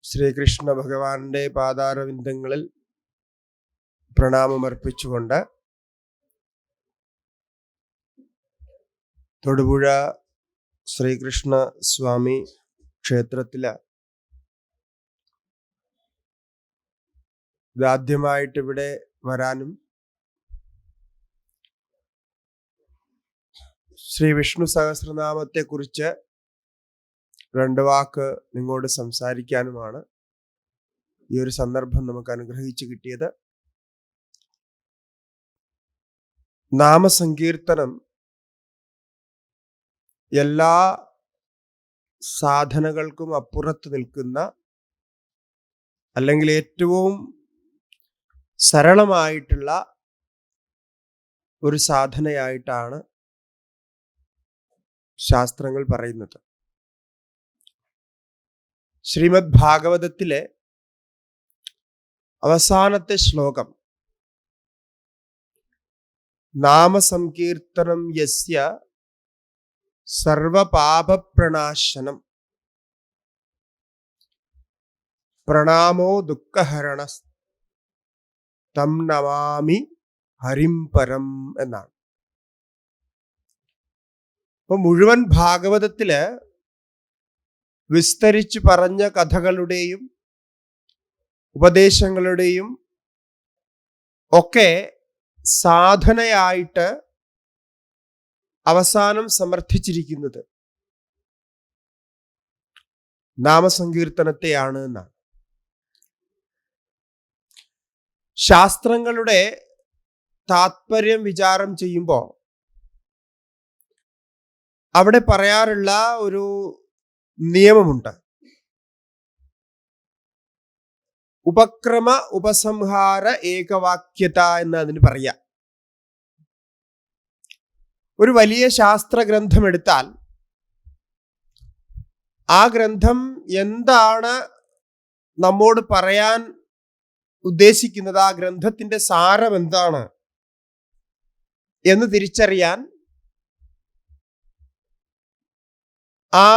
ശ്രീകൃഷ്ണ ഭഗവാന്റെ പാദാരവിന്ദങ്ങളിൽ പ്രണാമമർപ്പിച്ചുകൊണ്ട് തൊടുപുഴ ശ്രീകൃഷ്ണ സ്വാമി ക്ഷേത്രത്തില് ഇതാദ്യമായിട്ട് ഇവിടെ വരാനും ശ്രീ വിഷ്ണു സഹസ്രനാമത്തെ കുറിച്ച് രണ്ട് വാക്ക് നിങ്ങളോട് സംസാരിക്കാനുമാണ് ഈ ഒരു സന്ദർഭം നമുക്ക് അനുഗ്രഹിച്ചു കിട്ടിയത്. നാമസങ്കീർത്തനം എല്ലാ സാധനകൾക്കും അപ്പുറത്ത് നിൽക്കുന്ന, അല്ലെങ്കിൽ ഏറ്റവും സരളമായിട്ടുള്ള ഒരു സാധനയായിട്ടാണ് ശാസ്ത്രങ്ങൾ പറയുന്നത്. ശ്രീമദ് ഭാഗവതത്തിലെ അവസാനത്തെ ശ്ലോകം, നാമസങ്കീർത്തനം യസ്യ സർവപാപപ്രണാശനം പ്രണാമോ ദുഃഖഹരണ തം നമാമി ഹരിം പരം എന്നാണ്. അപ്പൊ മുഴുവൻ ഭാഗവതത്തില് വിസ്തരിച്ചു പറഞ്ഞ കഥകളുടെയും ഉപദേശങ്ങളുടെയും ഒക്കെ സാധനയായിട്ട് അവസാനം സമർത്ഥിച്ചിരിക്കുന്നത് നാമസങ്കീർത്തനത്തെയാണ് എന്നാണ്. ശാസ്ത്രങ്ങളുടെ താത്പര്യം വിചാരം ചെയ്യുമ്പോൾ അവിടെ പറയാറുള്ള ഒരു നിയമമുണ്ട്. ഉപക്രമ ഉപസംഹാര ഏകവാക്യത എന്ന് അതിന് പറയാം. ഒരു വലിയ ശാസ്ത്ര ഗ്രന്ഥം എടുത്താൽ ആ ഗ്രന്ഥം എന്താണ് നമ്മോട് പറയാൻ ഉദ്ദേശിക്കുന്നത്, ആ ഗ്രന്ഥത്തിന്റെ സാരം എന്താണ് എന്ന് തിരിച്ചറിയാൻ ആ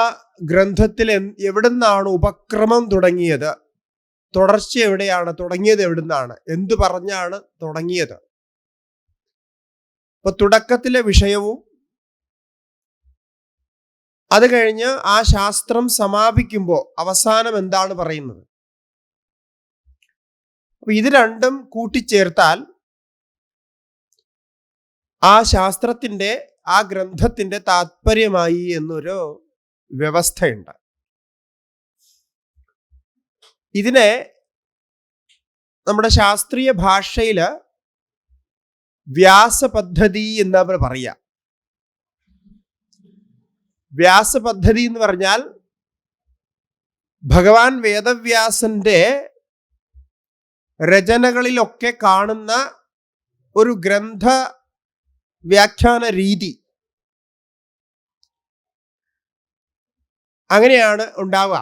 ഗ്രന്ഥത്തിൽ എവിടുന്നാണ് ഉപക്രമം തുടങ്ങിയത്, തുടർച്ച എവിടെയാണ്, തുടങ്ങിയത് എവിടുന്നാണ്, എന്തു പറഞ്ഞാണ് തുടങ്ങിയത്. അപ്പൊ തുടക്കത്തിലെ വിഷയവും അത് കഴിഞ്ഞ് ആ ശാസ്ത്രം സമാപിക്കുമ്പോൾ അവസാനം എന്താണ് പറയുന്നത്, അപ്പൊ ഇത് രണ്ടും കൂട്ടിച്ചേർത്താൽ ആ ശാസ്ത്രത്തിന്റെ, ആ ഗ്രന്ഥത്തിന്റെ താത്പര്യമായി എന്നൊരു വ്യവസ്ഥയുണ്ട്. ഇതിനെ നമ്മുടെ ശാസ്ത്രീയ ഭാഷയില് വ്യാസപദ്ധതി എന്നാ പറയാ. വ്യാസപദ്ധതി എന്ന് പറഞ്ഞാൽ ഭഗവാൻ വേദവ്യാസന്റെ രചനകളിലൊക്കെ കാണുന്ന ഒരു ഗ്രന്ഥ വ്യാഖ്യാന രീതി. അങ്ങനെയാണ് ഉണ്ടാവുക.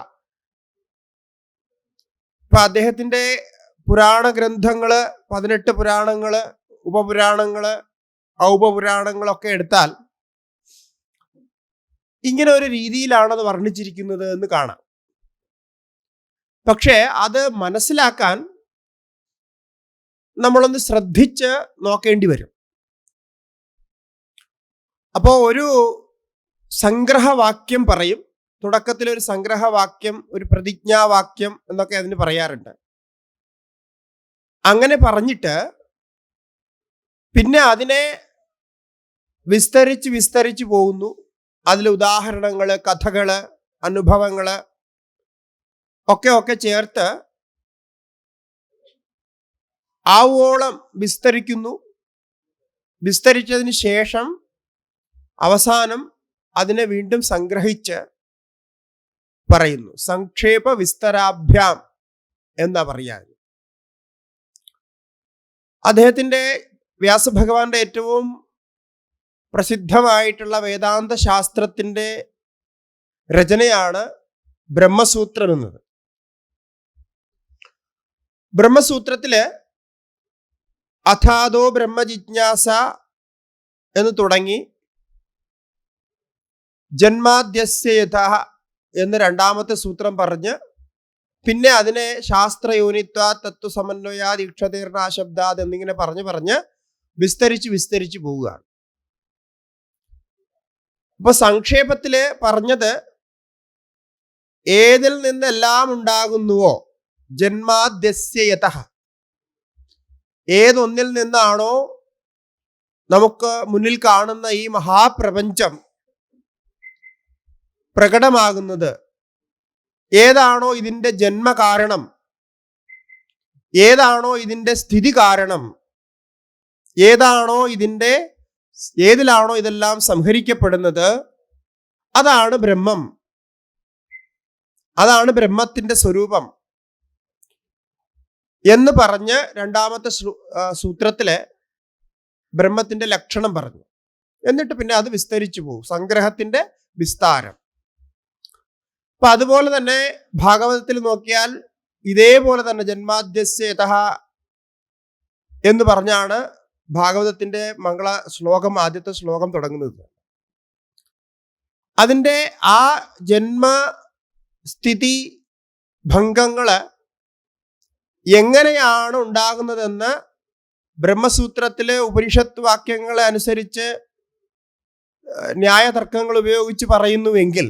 ഇപ്പൊ അദ്ദേഹത്തിന്റെ പുരാണ ഗ്രന്ഥങ്ങള്, 18 പുരാണങ്ങള്, ഉപപുരാണങ്ങള്, ഔപപുരാണങ്ങളൊക്കെ എടുത്താൽ ഇങ്ങനെ ഒരു രീതിയിലാണത് വർണ്ണിച്ചിരിക്കുന്നത് എന്ന് കാണാം. പക്ഷെ അത് മനസ്സിലാക്കാൻ നമ്മളൊന്ന് ശ്രദ്ധിച്ച് നോക്കേണ്ടി വരും. അപ്പോ ഒരു സംഗ്രഹവാക്യം പറയും. തുടക്കത്തിലൊരു സംഗ്രഹവാക്യം, ഒരു പ്രതിജ്ഞാവാക്യം എന്നൊക്കെ അതിന് പറയാറുണ്ട്. അങ്ങനെ പറഞ്ഞിട്ട് പിന്നെ അതിനെ വിസ്തരിച്ച് പോകുന്നു. അതിൽ ഉദാഹരണങ്ങള്, കഥകള്, അനുഭവങ്ങള് ഒക്കെ ചേർത്ത് ആവോളം വിസ്തരിക്കുന്നു. വിസ്തരിച്ചതിന് ശേഷം അവസാനം അതിനെ വീണ്ടും സംഗ്രഹിച്ച് പറയുന്നു. സംക്ഷേപ വിസ്തരാഭ്യാം എന്നാ പറയാൻ. അദ്ദേഹത്തിന്റെ, വ്യാസഭഗവാന്റെ ഏറ്റവും പ്രസിദ്ധമായിട്ടുള്ള വേദാന്ത ശാസ്ത്രത്തിന്റെ രചനയാണ് ബ്രഹ്മസൂത്രം എന്നത്. ബ്രഹ്മസൂത്രത്തില് അഥാദോ ബ്രഹ്മജിജ്ഞാസ എന്ന് തുടങ്ങി ജന്മാദ്യസ്യ യഥഃ എന്ന് രണ്ടാമത്തെ സൂത്രം പറഞ്ഞ് പിന്നെ അതിനെ ശാസ്ത്രയൂനിത്വ തത്വസമന്വയ ദീക്ഷതീർണാശബ്ദാത് എന്നിങ്ങനെ പറഞ്ഞ് വിസ്തരിച്ച് പോവുകയാണ്. അപ്പൊ സംക്ഷേപത്തില് പറഞ്ഞത് ഏതിൽ നിന്നെല്ലാം ഉണ്ടാകുന്നുവോ ജന്മാദ്യസ്യയതഃ, ഏതൊന്നിൽ നിന്നാണോ നമുക്ക് മുന്നിൽ കാണുന്ന ഈ മഹാപ്രപഞ്ചം പ്രകടമാകുന്നത്, ഏതാണോ ഇതിൻ്റെ ജന്മകാരണം, ഏതാണോ ഇതിൻ്റെ സ്ഥിതി കാരണം, ഏതിലാണോ ഇതെല്ലാം സംഹരിക്കപ്പെടുന്നത്, അതാണ് ബ്രഹ്മം, അതാണ് ബ്രഹ്മത്തിന്റെ സ്വരൂപം എന്ന് പറഞ്ഞ് രണ്ടാമത്തെ സൂത്രത്തിലെ ബ്രഹ്മത്തിന്റെ ലക്ഷണം പറഞ്ഞു. എന്നിട്ട് പിന്നെ അത് വിസ്തരിച്ചു പോകും, സംഗ്രഹത്തിന്റെ വിസ്താരം. അപ്പൊ അതുപോലെ തന്നെ ഭാഗവതത്തിൽ നോക്കിയാൽ ഇതേപോലെ തന്നെ ജന്മാദ്യസ്യതഃ എന്ന് പറഞ്ഞാണ് ഭാഗവതത്തിന്റെ മംഗള ശ്ലോകം, ആദ്യത്തെ ശ്ലോകം തുടങ്ങുന്നത്. അതിൻ്റെ ആ ജന്മസ്ഥിതി ഭംഗങ്ങള് എങ്ങനെയാണ് ഉണ്ടാകുന്നതെന്ന് ബ്രഹ്മസൂത്രത്തിലെ ഉപനിഷത്ത് വാക്യങ്ങളെ അനുസരിച്ച് ന്യായതർക്കങ്ങൾ ഉപയോഗിച്ച് പറയുന്നുവെങ്കിൽ,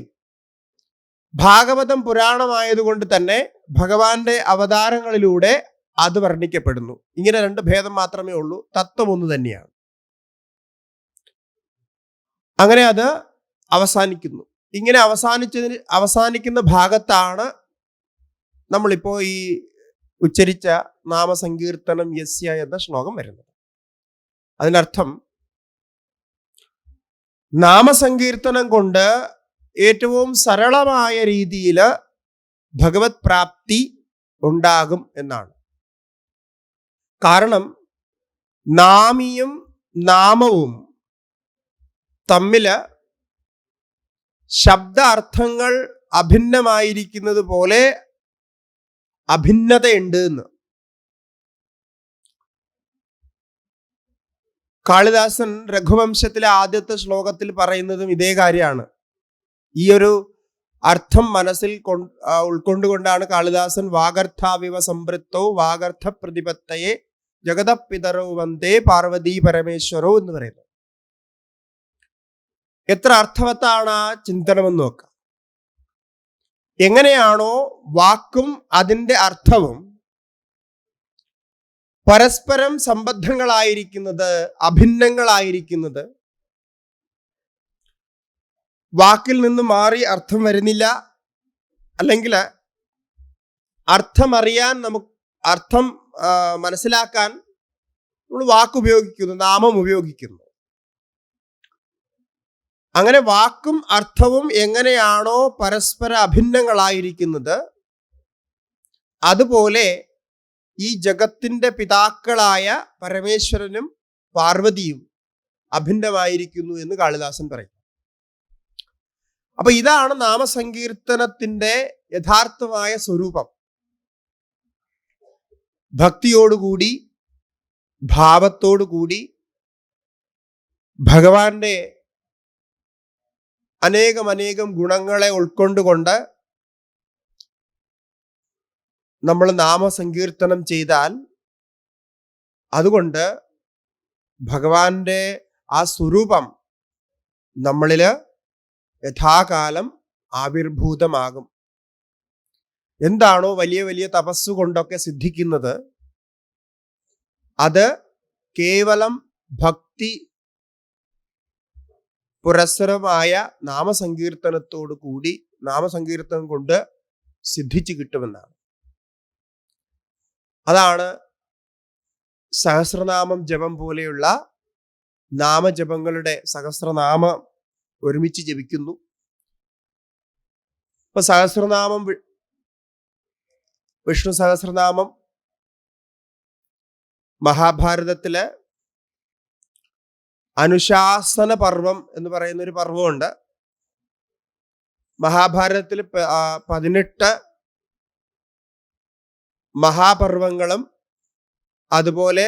ഭാഗവതം പുരാണമായതുകൊണ്ട് തന്നെ ഭഗവാന്റെ അവതാരങ്ങളിലൂടെ അത് വർണ്ണിക്കപ്പെടുന്നു. ഇങ്ങനെ രണ്ട് ഭേദം മാത്രമേ ഉള്ളൂ, തത്വം ഒന്ന് തന്നെയാണ്. അങ്ങനെ അത് അവസാനിക്കുന്നു. ഇങ്ങനെ അവസാനിക്കുന്ന ഭാഗത്താണ് നമ്മളിപ്പോ ഈ ഉച്ചരിച്ച നാമസങ്കീർത്തനം യസ്യ എന്ന ശ്ലോകം വരുന്നത്. അതിനർത്ഥം നാമസങ്കീർത്തനം കൊണ്ട് ഏറ്റവും സരളമായ രീതിയിൽ ഭഗവത് പ്രാപ്തി ഉണ്ടാകും എന്നാണ്. കാരണം നാമിയും നാമവും തമ്മില് ശബ്ദ അർത്ഥങ്ങൾ അഭിന്നമായിരിക്കുന്നത് പോലെ അഭിന്നതയുണ്ട് എന്ന് കാളിദാസൻ രഘുവംശത്തിലെ ആദ്യത്തെ ശ്ലോകത്തിൽ പറയുന്നതും ഇതേ കാര്യമാണ്. ഈ ഒരു അർത്ഥം മനസ്സിൽ ഉൾക്കൊണ്ടുകൊണ്ടാണ് കാളിദാസൻ വാഗർത്ഥാവിവ സംവൃത്തോ വാഗർത്ഥ പ്രതിപത്തയെ ജഗതപിതരോ വന്ദേ പാർവതീ പരമേശ്വരോ എന്ന് പറയുന്നത്. എത്ര അർത്ഥവത്താണ് ആ ചിന്തനമെന്ന് നോക്കാം. എങ്ങനെയാണോ വാക്കും അതിൻ്റെ അർത്ഥവും പരസ്പരം സംബദ്ധങ്ങളായിരിക്കുന്നത്, അഭിന്നങ്ങളായിരിക്കുന്നത്, വാക്കിൽ നിന്ന് മാറി അർത്ഥം വരുന്നില്ല, അല്ലെങ്കിൽ അർത്ഥം മനസ്സിലാക്കാൻ നമ്മൾ വാക്ക് ഉപയോഗിക്കുന്നു, നാമം ഉപയോഗിക്കുന്നു. അങ്ങനെ വാക്കും അർത്ഥവും എങ്ങനെയാണോ പരസ്പര അഭിന്നങ്ങളായിരിക്കുന്നത്, അതുപോലെ ഈ ജഗത്തിന്റെ പിതാക്കളായ പരമേശ്വരനും പാർവതിയും അഭിന്നമായിരിക്കുന്നു എന്ന് കാളിദാസൻ പറയും. അപ്പൊ ഇതാണ് നാമസങ്കീർത്തനത്തിന്റെ യഥാർത്ഥമായ സ്വരൂപം. ഭക്തിയോടുകൂടി, ഭാവത്തോടുകൂടി, ഭഗവാന്റെ അനേകം ഗുണങ്ങളെ ഉൾക്കൊണ്ടുകൊണ്ട് നമ്മൾ നാമസങ്കീർത്തനം ചെയ്താൽ അതുകൊണ്ട് ഭഗവാന്റെ ആ സ്വരൂപം നമ്മളില് യഥാകാലം ആവിർഭൂതമാകും. എന്താണോ വലിയ തപസ്സുകൊണ്ടൊക്കെ സിദ്ധിക്കുന്നത്, അത് കേവലം ഭക്തി പുരസ്സരമായ നാമസങ്കീർത്തനത്തോടു കൂടി, നാമസങ്കീർത്തനം കൊണ്ട് സിദ്ധിച്ചു കിട്ടുമെന്നാണ്. അതാണ് സഹസ്രനാമം ജപം പോലെയുള്ള നാമജപങ്ങളുടെ സഹസ്രനാമം ഒരുമിച്ച് ജപിക്കുന്നു. ഇപ്പൊ സഹസ്രനാമം, വിഷ്ണു സഹസ്രനാമം മഹാഭാരതത്തില് അനുശാസന പർവം എന്ന് പറയുന്ന ഒരു പർവമുണ്ട്. മഹാഭാരതത്തിൽ 18 മഹാപർവങ്ങളും അതുപോലെ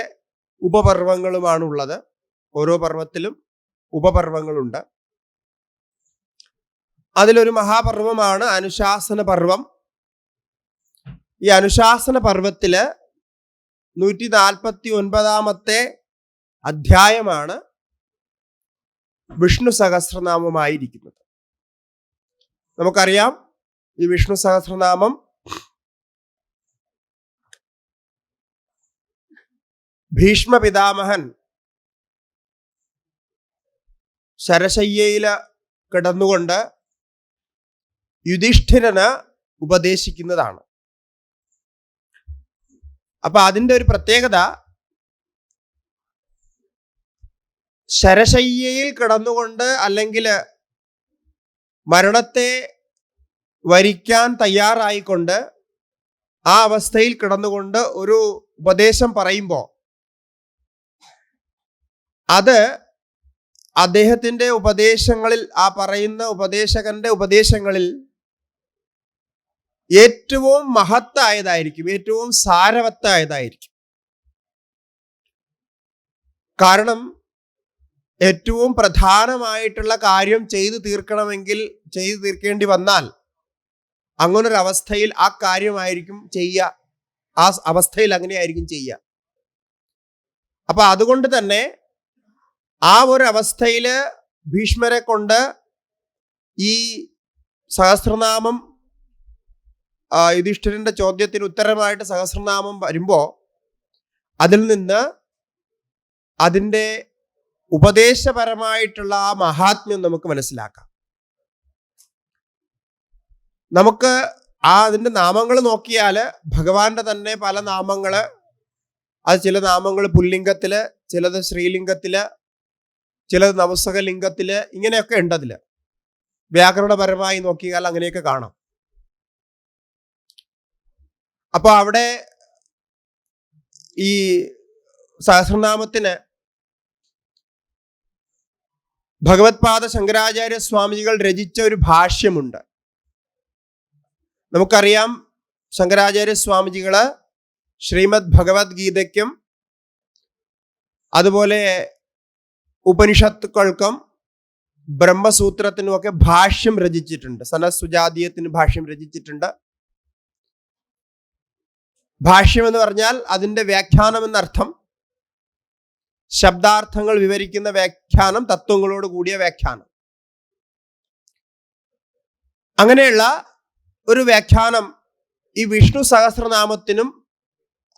ഉപപർവങ്ങളുമാണുള്ളത്. ഓരോ പർവത്തിലും ഉപപർവങ്ങളുണ്ട്. അതിലൊരു മഹാപർവമാണ് അനുശാസന പർവം. ഈ അനുശാസന പർവത്തില് 149 അധ്യായമാണ് വിഷ്ണു സഹസ്രനാമമായിരിക്കുന്നത്. നമുക്കറിയാം ഈ വിഷ്ണു സഹസ്രനാമം ഭീഷ്മ പിതാമഹൻ ശരശയ്യയില് കിടന്നുകൊണ്ട് യുധിഷ്ഠിരന് ഉപദേശിക്കുന്നതാണ്. അപ്പൊ അതിൻ്റെ ഒരു പ്രത്യേകത, ശരശയ്യയിൽ കിടന്നുകൊണ്ട് അല്ലെങ്കിൽ മരണത്തെ വരിക്കാൻ തയ്യാറായിക്കൊണ്ട് ആ അവസ്ഥയിൽ കിടന്നുകൊണ്ട് ഒരു ഉപദേശം പറയുമ്പോൾ അത് അദ്ദേഹത്തിൻ്റെ ഉപദേശങ്ങളിൽ, ആ പറയുന്ന ഉപദേശകന്റെ ഉപദേശങ്ങളിൽ ഏറ്റവും മഹത്തായതായിരിക്കും, ഏറ്റവും സാരവത്തായതായിരിക്കും. കാരണം ഏറ്റവും പ്രധാനമായിട്ടുള്ള കാര്യം ചെയ്തു തീർക്കേണ്ടി വന്നാൽ അങ്ങനൊരവസ്ഥയിൽ ആ കാര്യമായിരിക്കും ചെയ്യുക, ആ അവസ്ഥയിൽ അങ്ങനെയായിരിക്കും ചെയ്യുക. അപ്പൊ അതുകൊണ്ട് തന്നെ ആ ഒരു അവസ്ഥയിൽ ഭീഷ്മരെ കൊണ്ട് ഈ സഹസ്രനാമം, യുധിഷ്ഠിരന്റെ ചോദ്യത്തിന് ഉത്തരമായിട്ട് സഹസ്രനാമം വരുമ്പോൾ അതിൽ നിന്ന് അതിൻ്റെ ഉപദേശപരമായിട്ടുള്ള ആ മഹാത്മ്യം നമുക്ക് മനസ്സിലാക്കാം. നമുക്ക് അതിൻ്റെ നാമങ്ങൾ നോക്കിയാൽ ഭഗവാന്റെ തന്നെ പല നാമങ്ങള്, അത് ചില നാമങ്ങൾ പുല്ലിംഗത്തില്, ചിലത് ശ്രീലിംഗത്തില്, ചിലത് നവസകലിംഗത്തില്, ഇങ്ങനെയൊക്കെ ഉണ്ട്. അതില് വ്യാകരണപരമായി നോക്കിയാൽ അങ്ങനെയൊക്കെ കാണാം. അപ്പൊ അവിടെ ഈ സഹസ്രനാമത്തിന് ഭഗവത്പാദ ശങ്കരാചാര്യ സ്വാമിജികൾ രചിച്ച ഒരു ഭാഷ്യമുണ്ട്. നമുക്കറിയാം ശങ്കരാചാര്യ സ്വാമിജികള് ശ്രീമദ് ഭഗവത്ഗീതയ്ക്കും അതുപോലെ ഉപനിഷത്തുക്കൾക്കും ബ്രഹ്മസൂത്രത്തിനുമൊക്കെ ഭാഷ്യം രചിച്ചിട്ടുണ്ട്. സനത്സുജാതീയത്തിന് ഭാഷ്യം രചിച്ചിട്ടുണ്ട്. ഭാഷ്യം എന്ന് പറഞ്ഞാൽ അതിൻ്റെ വ്യാഖ്യാനം എന്നർത്ഥം. ശബ്ദാർത്ഥങ്ങൾ വിവരിക്കുന്ന വ്യാഖ്യാനം, തത്വങ്ങളോട് കൂടിയ വ്യാഖ്യാനം. അങ്ങനെയുള്ള ഒരു വ്യാഖ്യാനം ഈ വിഷ്ണു സഹസ്രനാമത്തിനും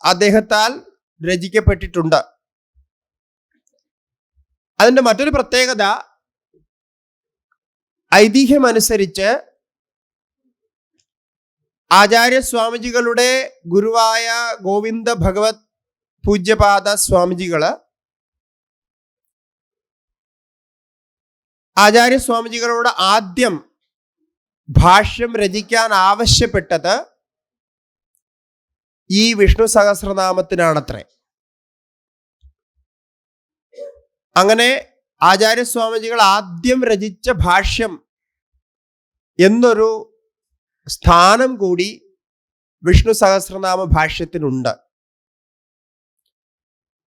അദ്ദേഹത്താൽ രചിക്കപ്പെട്ടിട്ടുണ്ട്. അതിൻ്റെ മറ്റൊരു പ്രത്യേകത, ഐതിഹ്യമനുസരിച്ച് ആചാര്യസ്വാമിജികളുടെ ഗുരുവായ ഗോവിന്ദ ഭഗവത് പൂജ്യപാദ സ്വാമിജികള് ആചാര്യസ്വാമിജികളോട് ആദ്യം ഭാഷ്യം രചിക്കാൻ ആവശ്യപ്പെട്ടത് ഈ വിഷ്ണു സഹസ്രനാമത്തിനാണത്രേ. അങ്ങനെ ആചാര്യസ്വാമിജികൾ ആദ്യം രചിച്ച ഭാഷ്യം എന്നൊരു സ്ഥാനം കൂടി വിഷ്ണു സഹസ്രനാമ ഭാഷ്യത്തിനുണ്ട്.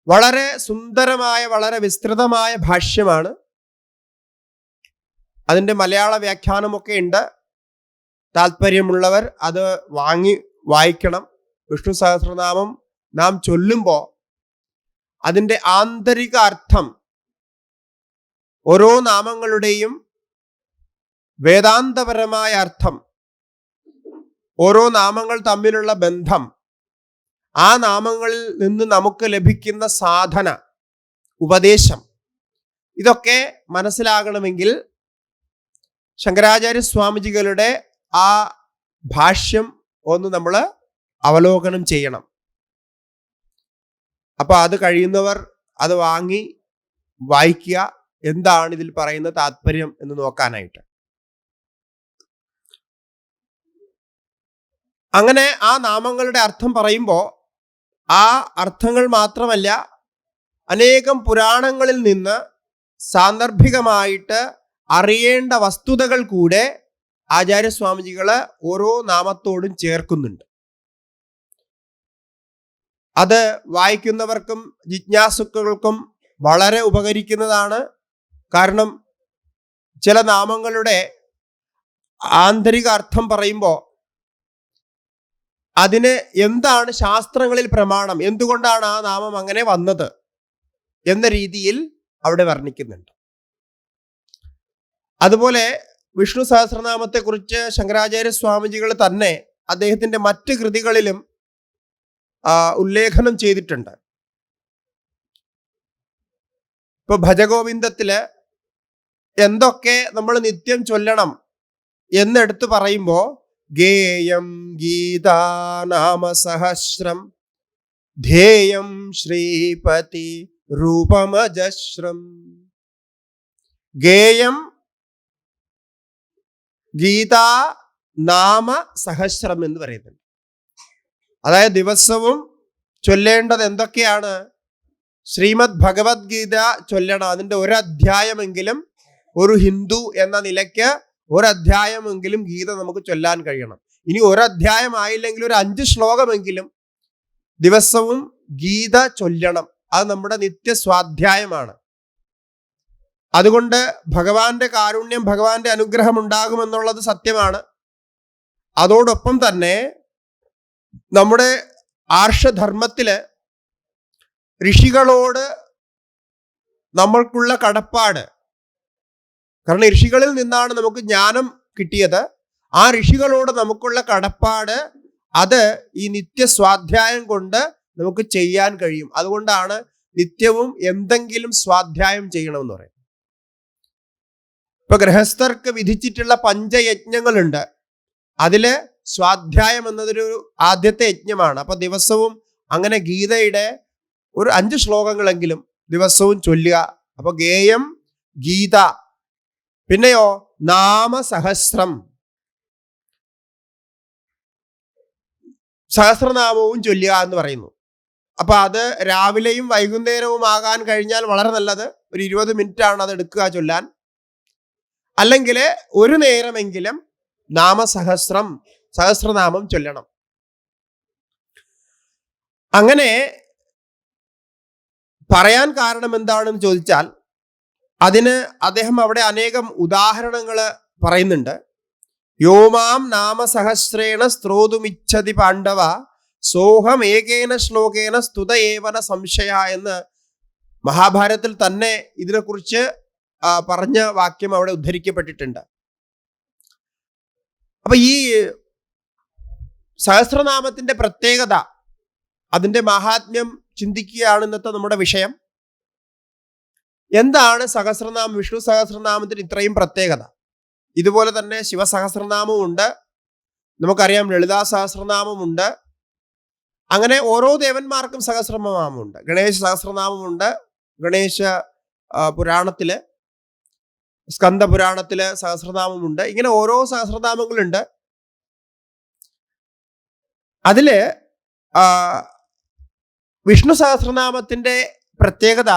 വളരെ സുന്ദരമായ, വളരെ വിസ്തൃതമായ ഭാഷ്യമാണ്. അതിൻ്റെ മലയാള വ്യാഖ്യാനമൊക്കെ ഉണ്ട്. താല്പര്യമുള്ളവർ അത് വാങ്ങി വായിക്കണം. വിഷ്ണു സഹസ്രനാമം നാം ചൊല്ലുമ്പോൾ അതിൻ്റെ ആന്തരിക അർത്ഥം, ഓരോ നാമങ്ങളുടെയും വേദാന്തപരമായ അർത്ഥം, ഓരോ നാമങ്ങൾ തമ്മിലുള്ള ബന്ധം, ആ നാമങ്ങളിൽ നിന്ന് നമുക്ക് ലഭിക്കുന്ന സാധന, ഉപദേശം, ഇതൊക്കെ മനസ്സിലാകണമെങ്കിൽ ശങ്കരാചാര്യ സ്വാമിജികളുടെ ആ ഭാഷ്യം ഒന്ന് നമ്മൾ അവലോകനം ചെയ്യണം. അപ്പൊ അത് കഴിയുന്നവർ അത് വാങ്ങി വായിക്കുക, എന്താണ് ഇതിൽ പറയുന്ന താല്പര്യം എന്ന് നോക്കാനായിട്ട്. അങ്ങനെ ആ നാമങ്ങളുടെ അർത്ഥം പറയുമ്പോൾ ആ അർത്ഥങ്ങൾ മാത്രമല്ല, അനേകം പുരാണങ്ങളിൽ നിന്ന് സാന്ദർഭികമായിട്ട് അറിയേണ്ട വസ്തുതകൾ കൂടെ ആചാര്യസ്വാമിജികള് ഓരോ നാമത്തോടും ചേർക്കുന്നുണ്ട്. അത് വായിക്കുന്നവർക്കും ജിജ്ഞാസുക്കൾക്കും വളരെ ഉപകരിക്കുന്നതാണ്. കാരണം ചില നാമങ്ങളുടെ ആന്തരിക അർത്ഥം പറയുമ്പോൾ അതിന് എന്താണ് ശാസ്ത്രങ്ങളിൽ പ്രമാണം, എന്തുകൊണ്ടാണ് ആ നാമം അങ്ങനെ വന്നത് എന്ന രീതിയിൽ അവിടെ വർണ്ണിക്കുന്നുണ്ട്. അതുപോലെ വിഷ്ണു സഹസ്രനാമത്തെക്കുറിച്ച് ശങ്കരാചാര്യ സ്വാമിജികൾ തന്നെ അദ്ദേഹത്തിന്റെ മറ്റ് കൃതികളിലും ഉല്ലേഖനം ചെയ്തിട്ടുണ്ട്. ഇപ്പൊ ഭജഗോവിന്ദത്തില് എന്തൊക്കെ നമ്മൾ നിത്യം ചൊല്ലണം എന്നെടുത്ത് പറയുമ്പോൾ ഗേയം ഗീതാനാമസഹസ്രം ധ്യേയം ശ്രീപതി രൂപമജശ്രം. ഗേയം ഗീതാ നാമ സഹസ്രം എന്ന് പറയുന്നുണ്ട്. അതായത് ദിവസവും ചൊല്ലേണ്ടത് എന്തൊക്കെയാണ്? ശ്രീമദ് ഭഗവത്ഗീത ചൊല്ലണം. അതിൻ്റെ ഒരധ്യായമെങ്കിലും ഒരു ഹിന്ദു എന്ന നിലയ്ക്ക് ഒരധ്യായമെങ്കിലും ഗീത നമുക്ക് ചൊല്ലാൻ കഴിയണം. ഇനി ഒരധ്യായം ആയില്ലെങ്കിൽ ഒരു 5 ശ്ലോകമെങ്കിലും ദിവസവും ഗീത ചൊല്ലണം. അത് നമ്മുടെ നിത്യസ്വാധ്യായമാണ്. അതുകൊണ്ട് ഭഗവാന്റെ കാരുണ്യം, ഭഗവാന്റെ അനുഗ്രഹം ഉണ്ടാകുമെന്നുള്ളത് സത്യമാണ്. അതോടൊപ്പം തന്നെ നമ്മുടെ ആർഷധർമ്മത്തില് ഋഷികളോട് നമ്മൾക്കുള്ള കടപ്പാട്, കാരണം ഋഷികളിൽ നിന്നാണ് നമുക്ക് ജ്ഞാനം കിട്ടിയത്. ആ ഋഷികളോട് നമുക്കുള്ള കടപ്പാട് അത് ഈ നിത്യസ്വാധ്യായം കൊണ്ട് നമുക്ക് ചെയ്യാൻ കഴിയും. അതുകൊണ്ടാണ് നിത്യവും എന്തെങ്കിലും സ്വാധ്യായം ചെയ്യണമെന്ന് പറയുന്നത്. ഇപ്പൊ ഗൃഹസ്ഥർക്ക് വിധിച്ചിട്ടുള്ള പഞ്ചയജ്ഞങ്ങളുണ്ട്. അതില് സ്വാധ്യായം എന്നതൊരു ആദ്യത്തെ യജ്ഞമാണ്. അപ്പൊ ദിവസവും അങ്ങനെ ഗീതയുടെ ഒരു 5 ശ്ലോകങ്ങളെങ്കിലും ദിവസവും ചൊല്ലുക. അപ്പൊ ഗേയം ഗീത, പിന്നെയോ നാമസഹസ്രം, സഹസ്രനാമവും ചൊല്ലുക എന്ന് പറയുന്നു. അപ്പൊ അത് രാവിലെയും വൈകുന്നേരവും ആകാൻ കഴിഞ്ഞാൽ വളരെ നല്ലത്. ഒരു 20 മിനിറ്റാണ് അത് എടുക്കുക ചൊല്ലാൻ. അല്ലെങ്കിൽ ഒരു നേരമെങ്കിലും സഹസ്രനാമം ചൊല്ലണം. അങ്ങനെ പറയാൻ കാരണം എന്താണെന്ന് ചോദിച്ചാൽ അതിന് അദ്ദേഹം അവിടെ അനേകം ഉദാഹരണങ്ങൾ പറയുന്നുണ്ട്. യോമാം നാമസഹസ്രേണ സ്ത്രോതുമിച്ഛതി പാണ്ഡവ സോഹം ഏകേന ശ്ലോകേന സ്തുത ഏവന സംശയ എന്ന് മഹാഭാരതത്തിൽ തന്നെ ഇതിനെക്കുറിച്ച് പറഞ്ഞ വാക്യം അവിടെ ഉദ്ധരിക്കപ്പെട്ടിട്ടുണ്ട്. അപ്പൊ ഈ സഹസ്രനാമത്തിന്റെ പ്രത്യേകത, അതിന്റെ മഹാത്മ്യം ചിന്തിക്കുകയാണ് ഇന്നത്തെ നമ്മുടെ വിഷയം. എന്താണ് സഹസ്രനാമം? വിഷ്ണു സഹസ്രനാമത്തിന് ഇത്രയും പ്രത്യേകത. ഇതുപോലെ തന്നെ ശിവസഹസ്രനാമവും ഉണ്ട്, നമുക്കറിയാം ലളിതാ സഹസ്രനാമമുണ്ട്. അങ്ങനെ ഓരോ ദേവന്മാർക്കും സഹസ്രനാമമുണ്ട്. ഗണേശ സഹസ്രനാമമുണ്ട്. ഗണേശ പുരാണത്തില്, സ്കന്ദ പുരാണത്തില് സഹസ്രനാമമുണ്ട്. ഇങ്ങനെ ഓരോ സഹസ്രനാമങ്ങളുണ്ട്. അതില് വിഷ്ണു സഹസ്രനാമത്തിന്റെ പ്രത്യേകത,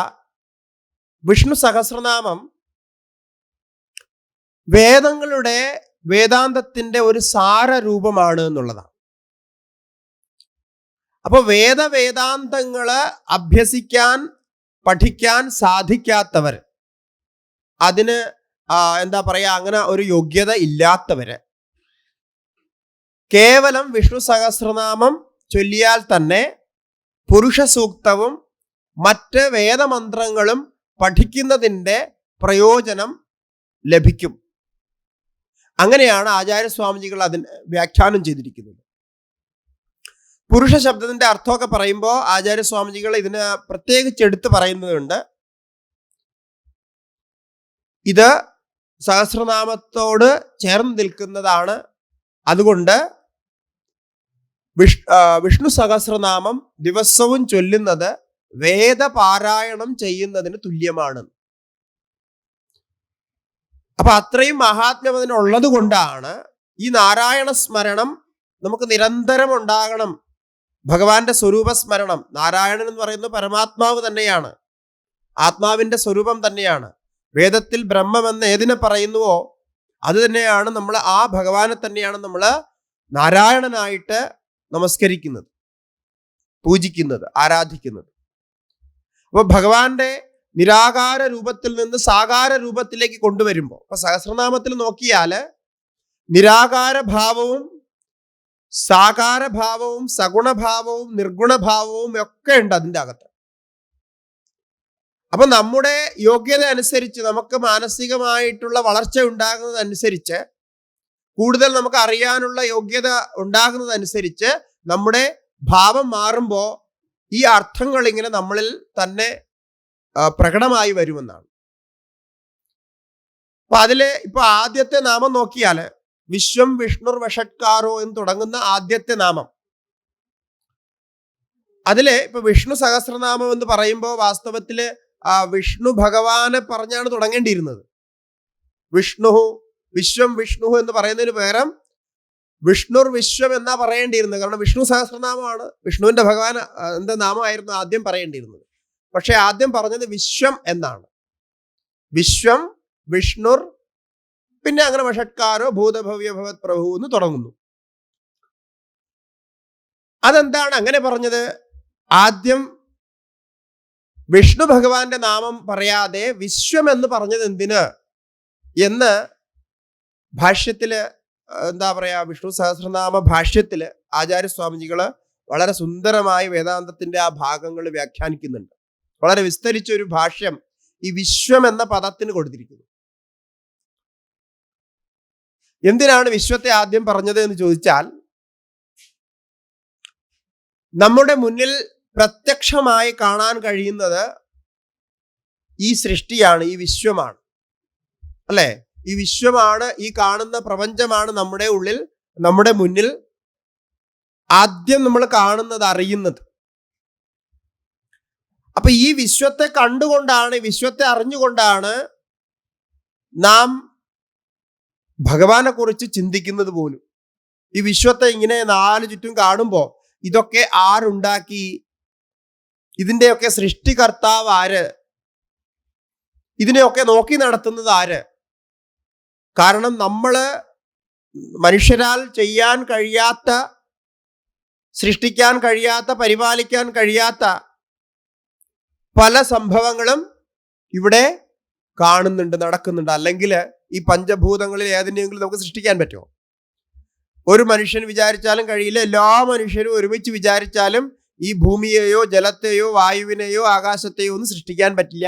വിഷ്ണു സഹസ്രനാമം വേദാന്തത്തിന്റെ ഒരു സാരരൂപമാണ് എന്നുള്ളതാണ്. അപ്പൊ വേദാന്തങ്ങള് അഭ്യസിക്കാൻ, പഠിക്കാൻ സാധിക്കാത്തവർ, അതിന് എന്താ പറയാ, അങ്ങനെ ഒരു യോഗ്യത ഇല്ലാത്തവര് കേവലം വിഷ്ണു സഹസ്രനാമം ചൊല്ലിയാൽ തന്നെ പുരുഷ സൂക്തവും മറ്റ് വേദമന്ത്രങ്ങളും പഠിക്കുന്നതിൻ്റെ പ്രയോജനം ലഭിക്കും. അങ്ങനെയാണ് ആചാര്യസ്വാമിജികൾ അതിന് വ്യാഖ്യാനം ചെയ്തിരിക്കുന്നത്. പുരുഷ ശബ്ദത്തിന്റെ അർത്ഥമൊക്കെ പറയുമ്പോൾ ആചാര്യസ്വാമിജികൾ ഇതിന് പ്രത്യേകിച്ച് എടുത്ത് പറയുന്നതുണ്ട്. ഇത് സഹസ്രനാമത്തോട് ചേർന്ന് നിൽക്കുന്നതാണ്. അതുകൊണ്ട് വിഷ്ണു സഹസ്രനാമം ദിവസവും ചൊല്ലുന്നത് വേദപാരായണം ചെയ്യുന്നതിന് തുല്യമാണ്. അപ്പൊ അത്രയും മഹാത്മ്യം അതിനുള്ളത് കൊണ്ടാണ് ഈ നാരായണ സ്മരണം നമുക്ക് നിരന്തരം ഉണ്ടാകണം. ഭഗവാന്റെ സ്വരൂപ സ്മരണം. നാരായണൻ എന്ന് പറയുന്നത് പരമാത്മാവ് തന്നെയാണ്, ആത്മാവിന്റെ സ്വരൂപം തന്നെയാണ്. വേദത്തിൽ ബ്രഹ്മമെന്ന് ഏതിനെ പറയുന്നുവോ അത് തന്നെയാണ് നമ്മൾ, ആ ഭഗവാനെ തന്നെയാണ് നമ്മൾ നാരായണനായിട്ട് നമസ്കരിക്കുന്നത്, പൂജിക്കുന്നത്, ആരാധിക്കുന്നത്. അപ്പൊ ഭഗവാന്റെ നിരാകാര രൂപത്തിൽ നിന്ന് സാകാര രൂപത്തിലേക്ക് കൊണ്ടുവരുമ്പോൾ, അപ്പൊ സഹസ്രനാമത്തിൽ നോക്കിയാൽ നിരാകാര ഭാവവും സാകാരഭാവവും സഗുണഭാവവും നിർഗുണഭാവവും ഒക്കെ ഉണ്ട് അതിൻ്റെ അകത്ത്. അപ്പൊ നമ്മുടെ യോഗ്യത അനുസരിച്ച്, നമുക്ക് മാനസികമായിട്ടുള്ള വളർച്ച ഉണ്ടാകുന്നതനുസരിച്ച്, കൂടുതൽ നമുക്ക് അറിയാനുള്ള യോഗ്യത ഉണ്ടാകുന്നതനുസരിച്ച് നമ്മുടെ ഭാവം മാറുമ്പോൾ ഈ അർത്ഥങ്ങൾ ഇങ്ങനെ നമ്മളിൽ തന്നെ പ്രകടമായി വരുമെന്നാണ്. അപ്പൊ അതില് ഇപ്പൊ ആദ്യത്തെ നാമം നോക്കിയാല് വിശ്വം വിഷ്ണുർ വഷട്കാരോ എന്ന് തുടങ്ങുന്ന ആദ്യത്തെ നാമം, അതില് ഇപ്പൊ വിഷ്ണു സഹസ്രനാമം എന്ന് പറയുമ്പോൾ വാസ്തവത്തില് വിഷ്ണു ഭഗവാനെ പറഞ്ഞാണ് തുടങ്ങേണ്ടിയിരുന്നത്. വിഷ്ണു വിശ്വം വിഷ്ണു എന്ന് പറയുന്നതിന് പകരം വിഷ്ണുർ വിശ്വം എന്നാ പറയേണ്ടിയിരുന്നത്. കാരണം വിഷ്ണു സഹസ്രനാമമാണ്, വിഷ്ണുവിന്റെ ഭഗവാൻ എന്താ നാമമായിരുന്നു ആദ്യം പറയേണ്ടിയിരുന്നത്. പക്ഷെ ആദ്യം പറഞ്ഞത് വിശ്വം എന്നാണ്. വിശ്വം വിഷ്ണുർ, പിന്നെ അങ്ങനെ വഷട്കാരോ ഭൂതഭവ്യ ഭവത് പ്രഭു എന്ന് തുടങ്ങുന്നു. അതെന്താണ് അങ്ങനെ പറഞ്ഞത്? ആദ്യം വിഷ്ണു ഭഗവാന്റെ നാമം പറയാതെ വിശ്വം എന്ന് പറഞ്ഞത് എന്തിന് എന്ന് ഭാഷ്യത്തില്, എന്താ പറയാ, വിഷ്ണു സഹസ്രനാമ ഭാഷ്യത്തില് ആചാര്യസ്വാമിജികള് വളരെ സുന്ദരമായി വേദാന്തത്തിന്റെ ആ ഭാഗങ്ങൾ വ്യാഖ്യാനിക്കുന്നുണ്ട്. വളരെ വിസ്തരിച്ചൊരു ഭാഷ്യം ഈ വിശ്വം എന്ന പദത്തിന് കൊടുത്തിരിക്കുന്നു. എന്തിനാണ് വിശ്വത്തെ ആദ്യം പറഞ്ഞത് എന്ന് ചോദിച്ചാൽ, നമ്മുടെ മുന്നിൽ പ്രത്യക്ഷമായി കാണാൻ കഴിയുന്നത് ഈ സൃഷ്ടിയാണ്, ഈ വിശ്വമാണ്, അല്ലെ? ഈ വിശ്വമാണ്, ഈ കാണുന്ന പ്രപഞ്ചമാണ് നമ്മുടെ ഉള്ളിൽ, നമ്മുടെ മുന്നിൽ ആദ്യം നമ്മൾ കാണുന്നത്, അറിയുന്നത്. അപ്പൊ ഈ വിശ്വത്തെ കണ്ടുകൊണ്ടാണ്, വിശ്വത്തെ അറിഞ്ഞുകൊണ്ടാണ് നാം ഭഗവാനെ കുറിച്ച് ചിന്തിക്കുന്നത് പോലും. ഈ വിശ്വത്തെ ഇങ്ങനെ നാല് ചുറ്റും കാണുമ്പോൾ ഇതൊക്കെ ആരുണ്ടാക്കി, ഇതിൻ്റെയൊക്കെ സൃഷ്ടികർത്താവ് ആര്, ഇതിനെയൊക്കെ നോക്കി നടത്തുന്നത് ആര്? കാരണം നമ്മള് മനുഷ്യരാൽ ചെയ്യാൻ കഴിയാത്ത, സൃഷ്ടിക്കാൻ കഴിയാത്ത, പരിപാലിക്കാൻ കഴിയാത്ത പല സംഭവങ്ങളും ഇവിടെ കാണുന്നുണ്ട്, നടക്കുന്നുണ്ട്. അല്ലെങ്കിൽ ഈ പഞ്ചഭൂതങ്ങളിൽ ഏതിനെങ്കിലും നമുക്ക് സൃഷ്ടിക്കാൻ പറ്റുമോ? ഒരു മനുഷ്യൻ വിചാരിച്ചാലും കഴിയില്ല. എല്ലാ മനുഷ്യരും ഒരുമിച്ച് വിചാരിച്ചാലും ഈ ഭൂമിയെയോ ജലത്തെയോ വായുവിനെയോ ആകാശത്തെയോ ഒന്നും സൃഷ്ടിക്കാൻ പറ്റില്ല.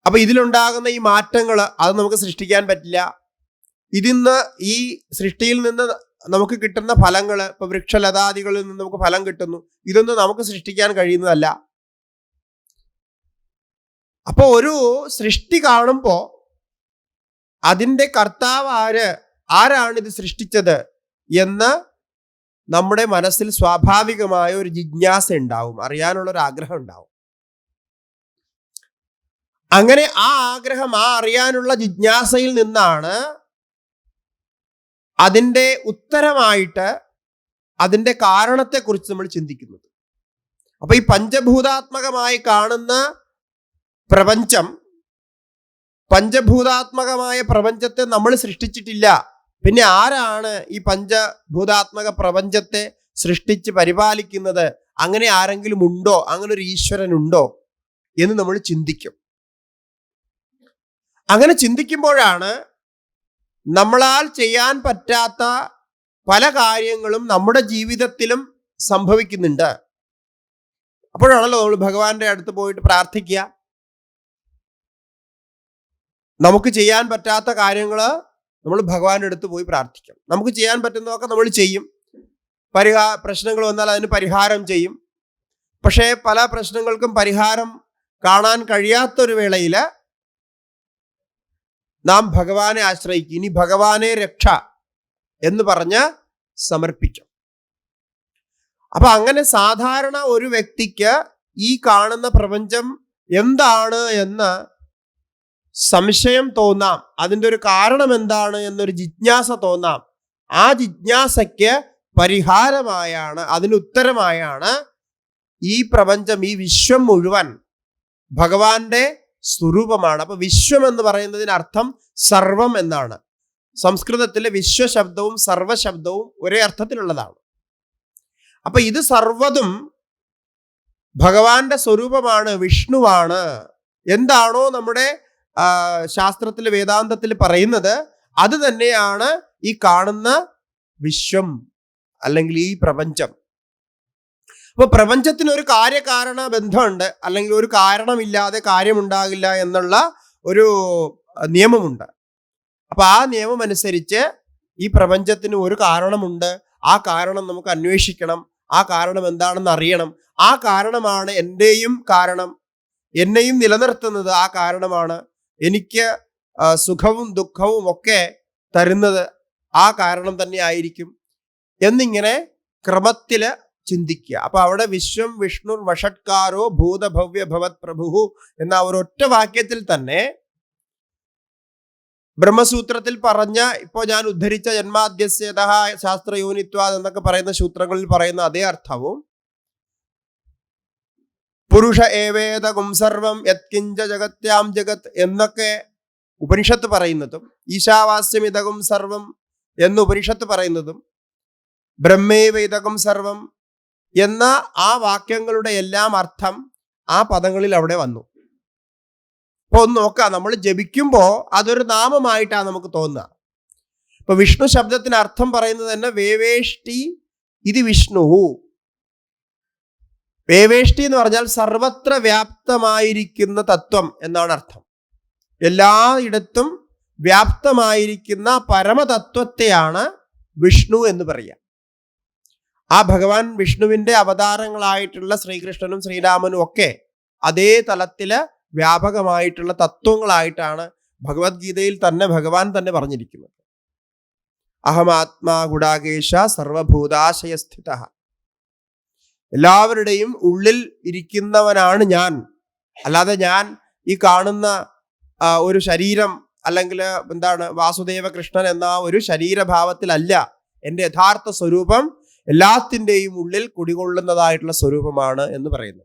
അപ്പൊ ഇതിലുണ്ടാകുന്ന ഈ മാറ്റങ്ങൾ അത് നമുക്ക് സൃഷ്ടിക്കാൻ പറ്റില്ല. ഇതിന്ന്, ഈ സൃഷ്ടിയിൽ നിന്ന് നമുക്ക് കിട്ടുന്ന ഫലങ്ങൾ, ഇപ്പൊ വൃക്ഷലതാദികളിൽ നിന്ന് നമുക്ക് ഫലം കിട്ടുന്നു, ഇതൊന്നും നമുക്ക് സൃഷ്ടിക്കാൻ കഴിയുന്നതല്ല. അപ്പൊ ഒരു സൃഷ്ടി കാണുമ്പോൾ അതിൻ്റെ കർത്താവ് ആരാണ് ഇത് സൃഷ്ടിച്ചത് എന്ന് നമ്മുടെ മനസ്സിൽ സ്വാഭാവികമായ ഒരു ജിജ്ഞാസ ഉണ്ടാവും, അറിയാനുള്ള ഒരു ആഗ്രഹം ഉണ്ടാവും. അങ്ങനെ ആ ആഗ്രഹം, ആ അറിയാനുള്ള ജിജ്ഞാസയിൽ നിന്നാണ് അതിൻ്റെ ഉത്തരമായിട്ട് അതിൻ്റെ കാരണത്തെക്കുറിച്ച് നമ്മൾ ചിന്തിക്കുന്നത്. അപ്പൊ ഈ പഞ്ചഭൂതാത്മകമായി കാണുന്ന പ്രപഞ്ചം, പഞ്ചഭൂതാത്മകമായ പ്രപഞ്ചത്തെ നമ്മൾ സൃഷ്ടിച്ചിട്ടില്ല. പിന്നെ ആരാണ് ഈ പഞ്ചഭൂതാത്മക പ്രപഞ്ചത്തെ സൃഷ്ടിച്ച് പരിപാലിക്കുന്നത്? അങ്ങനെ ആരെങ്കിലും ഉണ്ടോ? അങ്ങനെ ഒരു ഈശ്വരൻ ഉണ്ടോ എന്ന് നമ്മൾ ചിന്തിക്കും. അങ്ങനെ ചിന്തിക്കുമ്പോഴാണ് നമ്മളാൽ ചെയ്യാൻ പറ്റാത്ത പല കാര്യങ്ങളും നമ്മുടെ ജീവിതത്തിലും സംഭവിക്കുന്നുണ്ട്. അപ്പോഴാണല്ലോ നമ്മൾ ഭഗവാന്റെ അടുത്ത് പോയിട്ട് പ്രാർത്ഥിക്കുക. നമുക്ക് ചെയ്യാൻ പറ്റാത്ത കാര്യങ്ങൾ നമ്മൾ ഭഗവാന്റെ അടുത്ത് പോയി പ്രാർത്ഥിക്കും. നമുക്ക് ചെയ്യാൻ പറ്റുന്നതൊക്കെ നമ്മൾ ചെയ്യും. പ്രശ്നങ്ങൾ വന്നാൽ അതിന് പരിഹാരം ചെയ്യും. പക്ഷേ പല പ്രശ്നങ്ങൾക്കും പരിഹാരം കാണാൻ കഴിയാത്തൊരു വേളയിൽ നാം ഭഗവാനെ ആശ്രയിക്കും. ഇനി ഭഗവാനെ രക്ഷ എന്ന് പറഞ്ഞ് സമർപ്പിക്കും. അപ്പൊ അങ്ങനെ സാധാരണ ഒരു വ്യക്തിക്ക് ഈ കാണുന്ന പ്രപഞ്ചം എന്താണ് എന്ന് സംശയം തോന്നാം. അതിൻ്റെ ഒരു കാരണം എന്താണ് എന്നൊരു ജിജ്ഞാസ തോന്നാം. ആ ജിജ്ഞാസയ്ക്ക് പരിഹാരമായാണ്, അതിനുത്തരമായാണ് ഈ പ്രപഞ്ചം, ഈ വിശ്വം മുഴുവൻ ഭഗവാന്റെ സ്വരൂപമാണ്. അപ്പൊ വിശ്വം എന്ന് പറയുന്നതിന് അർത്ഥം സർവം എന്നാണ്. സംസ്കൃതത്തിലെ വിശ്വശബ്ദവും സർവശബ്ദവും ഒരേ അർത്ഥത്തിലുള്ളതാണ്. അപ്പൊ ഇത് സർവ്വതും ഭഗവാന്റെ സ്വരൂപമാണ്, വിഷ്ണുവാണ്. എന്താണോ നമ്മുടെ ശാസ്ത്രത്തിൽ, വേദാന്തത്തിൽ പറയുന്നത് അത് തന്നെയാണ് ഈ കാണുന്ന വിശ്വം അല്ലെങ്കിൽ ഈ പ്രപഞ്ചം. അപ്പൊ പ്രപഞ്ചത്തിന് ഒരു കാര്യകാരണ ബന്ധമുണ്ട്, അല്ലെങ്കിൽ ഒരു കാരണമില്ലാതെ കാര്യമുണ്ടാകില്ല എന്നുള്ള ഒരു നിയമമുണ്ട്. അപ്പൊ ആ നിയമം അനുസരിച്ച് ഈ പ്രപഞ്ചത്തിന് ഒരു കാരണമുണ്ട്. ആ കാരണം നമുക്ക് അന്വേഷിക്കണം. ആ കാരണം എന്താണെന്ന് അറിയണം. ആ കാരണമാണ് എൻ്റെയും കാരണം, എന്നെയും നിലനിർത്തുന്നത് ആ കാരണമാണ്. എനിക്ക് സുഖവും ദുഃഖവും ഒക്കെ തരുന്നത് ആ കാരണം തന്നെ ആയിരിക്കും എന്നിങ്ങനെ ക്രമത്തില് ചിന്തിക്കുക. അപ്പൊ അവിടെ വിശ്വം വിഷ്ണുർ വഷട്കാരോ ഭൂതഭവ്യ ഭവത് പ്രഭു എന്ന ഒരൊറ്റ വാക്യത്തിൽ തന്നെ ബ്രഹ്മസൂത്രത്തിൽ പറഞ്ഞ, ഇപ്പോൾ ഞാൻ ഉദ്ധരിച്ച ജന്മാദ്യസ്യതഃ ശാസ്ത്രയോനിത്വാദ് എന്നൊക്കെ പറയുന്ന സൂത്രങ്ങളിൽ പറയുന്ന അതേ അർത്ഥവും പുരുഷ ഏവേദകും സർവം യത്കിഞ്ച ജഗത്യാം ജഗത് എന്നൊക്കെ ഉപനിഷത്ത് പറയുന്നതും, ഈശാവാസ്യമിതകും സർവം എന്ന് ഉപനിഷത്ത് പറയുന്നതും, ബ്രഹ്മേവൈതകും സർവം എന്ന ആ വാക്യങ്ങളുടെ എല്ലാം അർത്ഥം ആ പദങ്ങളിൽ അവിടെ വന്നു. അപ്പൊ ഒന്ന് നോക്കാം, നമ്മൾ ജപിക്കുമ്പോൾ അതൊരു നാമമായിട്ടാണ് നമുക്ക് തോന്നുക. ഇപ്പൊ വിഷ്ണു ശബ്ദത്തിന് അർത്ഥം പറയുന്നത് തന്നെ വേവേഷ്ടി ഇത് വിഷ്ണു. വേവേഷ്ടി എന്ന് പറഞ്ഞാൽ സർവത്ര വ്യാപ്തമായിരിക്കുന്ന തത്വം എന്നാണ് അർത്ഥം. എല്ലായിടത്തും വ്യാപ്തമായിരിക്കുന്ന പരമതത്വത്തെയാണ് വിഷ്ണു എന്ന് പറയുക. ആ ഭഗവാൻ വിഷ്ണുവിന്റെ അവതാരങ്ങളായിട്ടുള്ള ശ്രീകൃഷ്ണനും ശ്രീരാമനും ഒക്കെ അതേ തലത്തില് വ്യാപകമായിട്ടുള്ള തത്വങ്ങളായിട്ടാണ് ഭഗവത്ഗീതയിൽ തന്നെ ഭഗവാൻ തന്നെ പറഞ്ഞിരിക്കുന്നത്. അഹമാത്മാ ഗുഡാകേശ സർവഭൂതാശയസ്ഥിത. എല്ലാവരുടെയും ഉള്ളിൽ ഇരിക്കുന്നവനാണ് ഞാൻ. അല്ലാതെ ഞാൻ ഈ കാണുന്ന ഒരു ശരീരം അല്ലെങ്കിൽ വാസുദേവ കൃഷ്ണൻ എന്ന ഒരു ശരീരഭാവത്തിലല്ല. എൻ്റെ യഥാർത്ഥ സ്വരൂപം എല്ലാത്തിൻ്റെയും ഉള്ളിൽ കുടികൊള്ളുന്നതായിട്ടുള്ള സ്വരൂപമാണ് എന്ന് പറയുന്നു.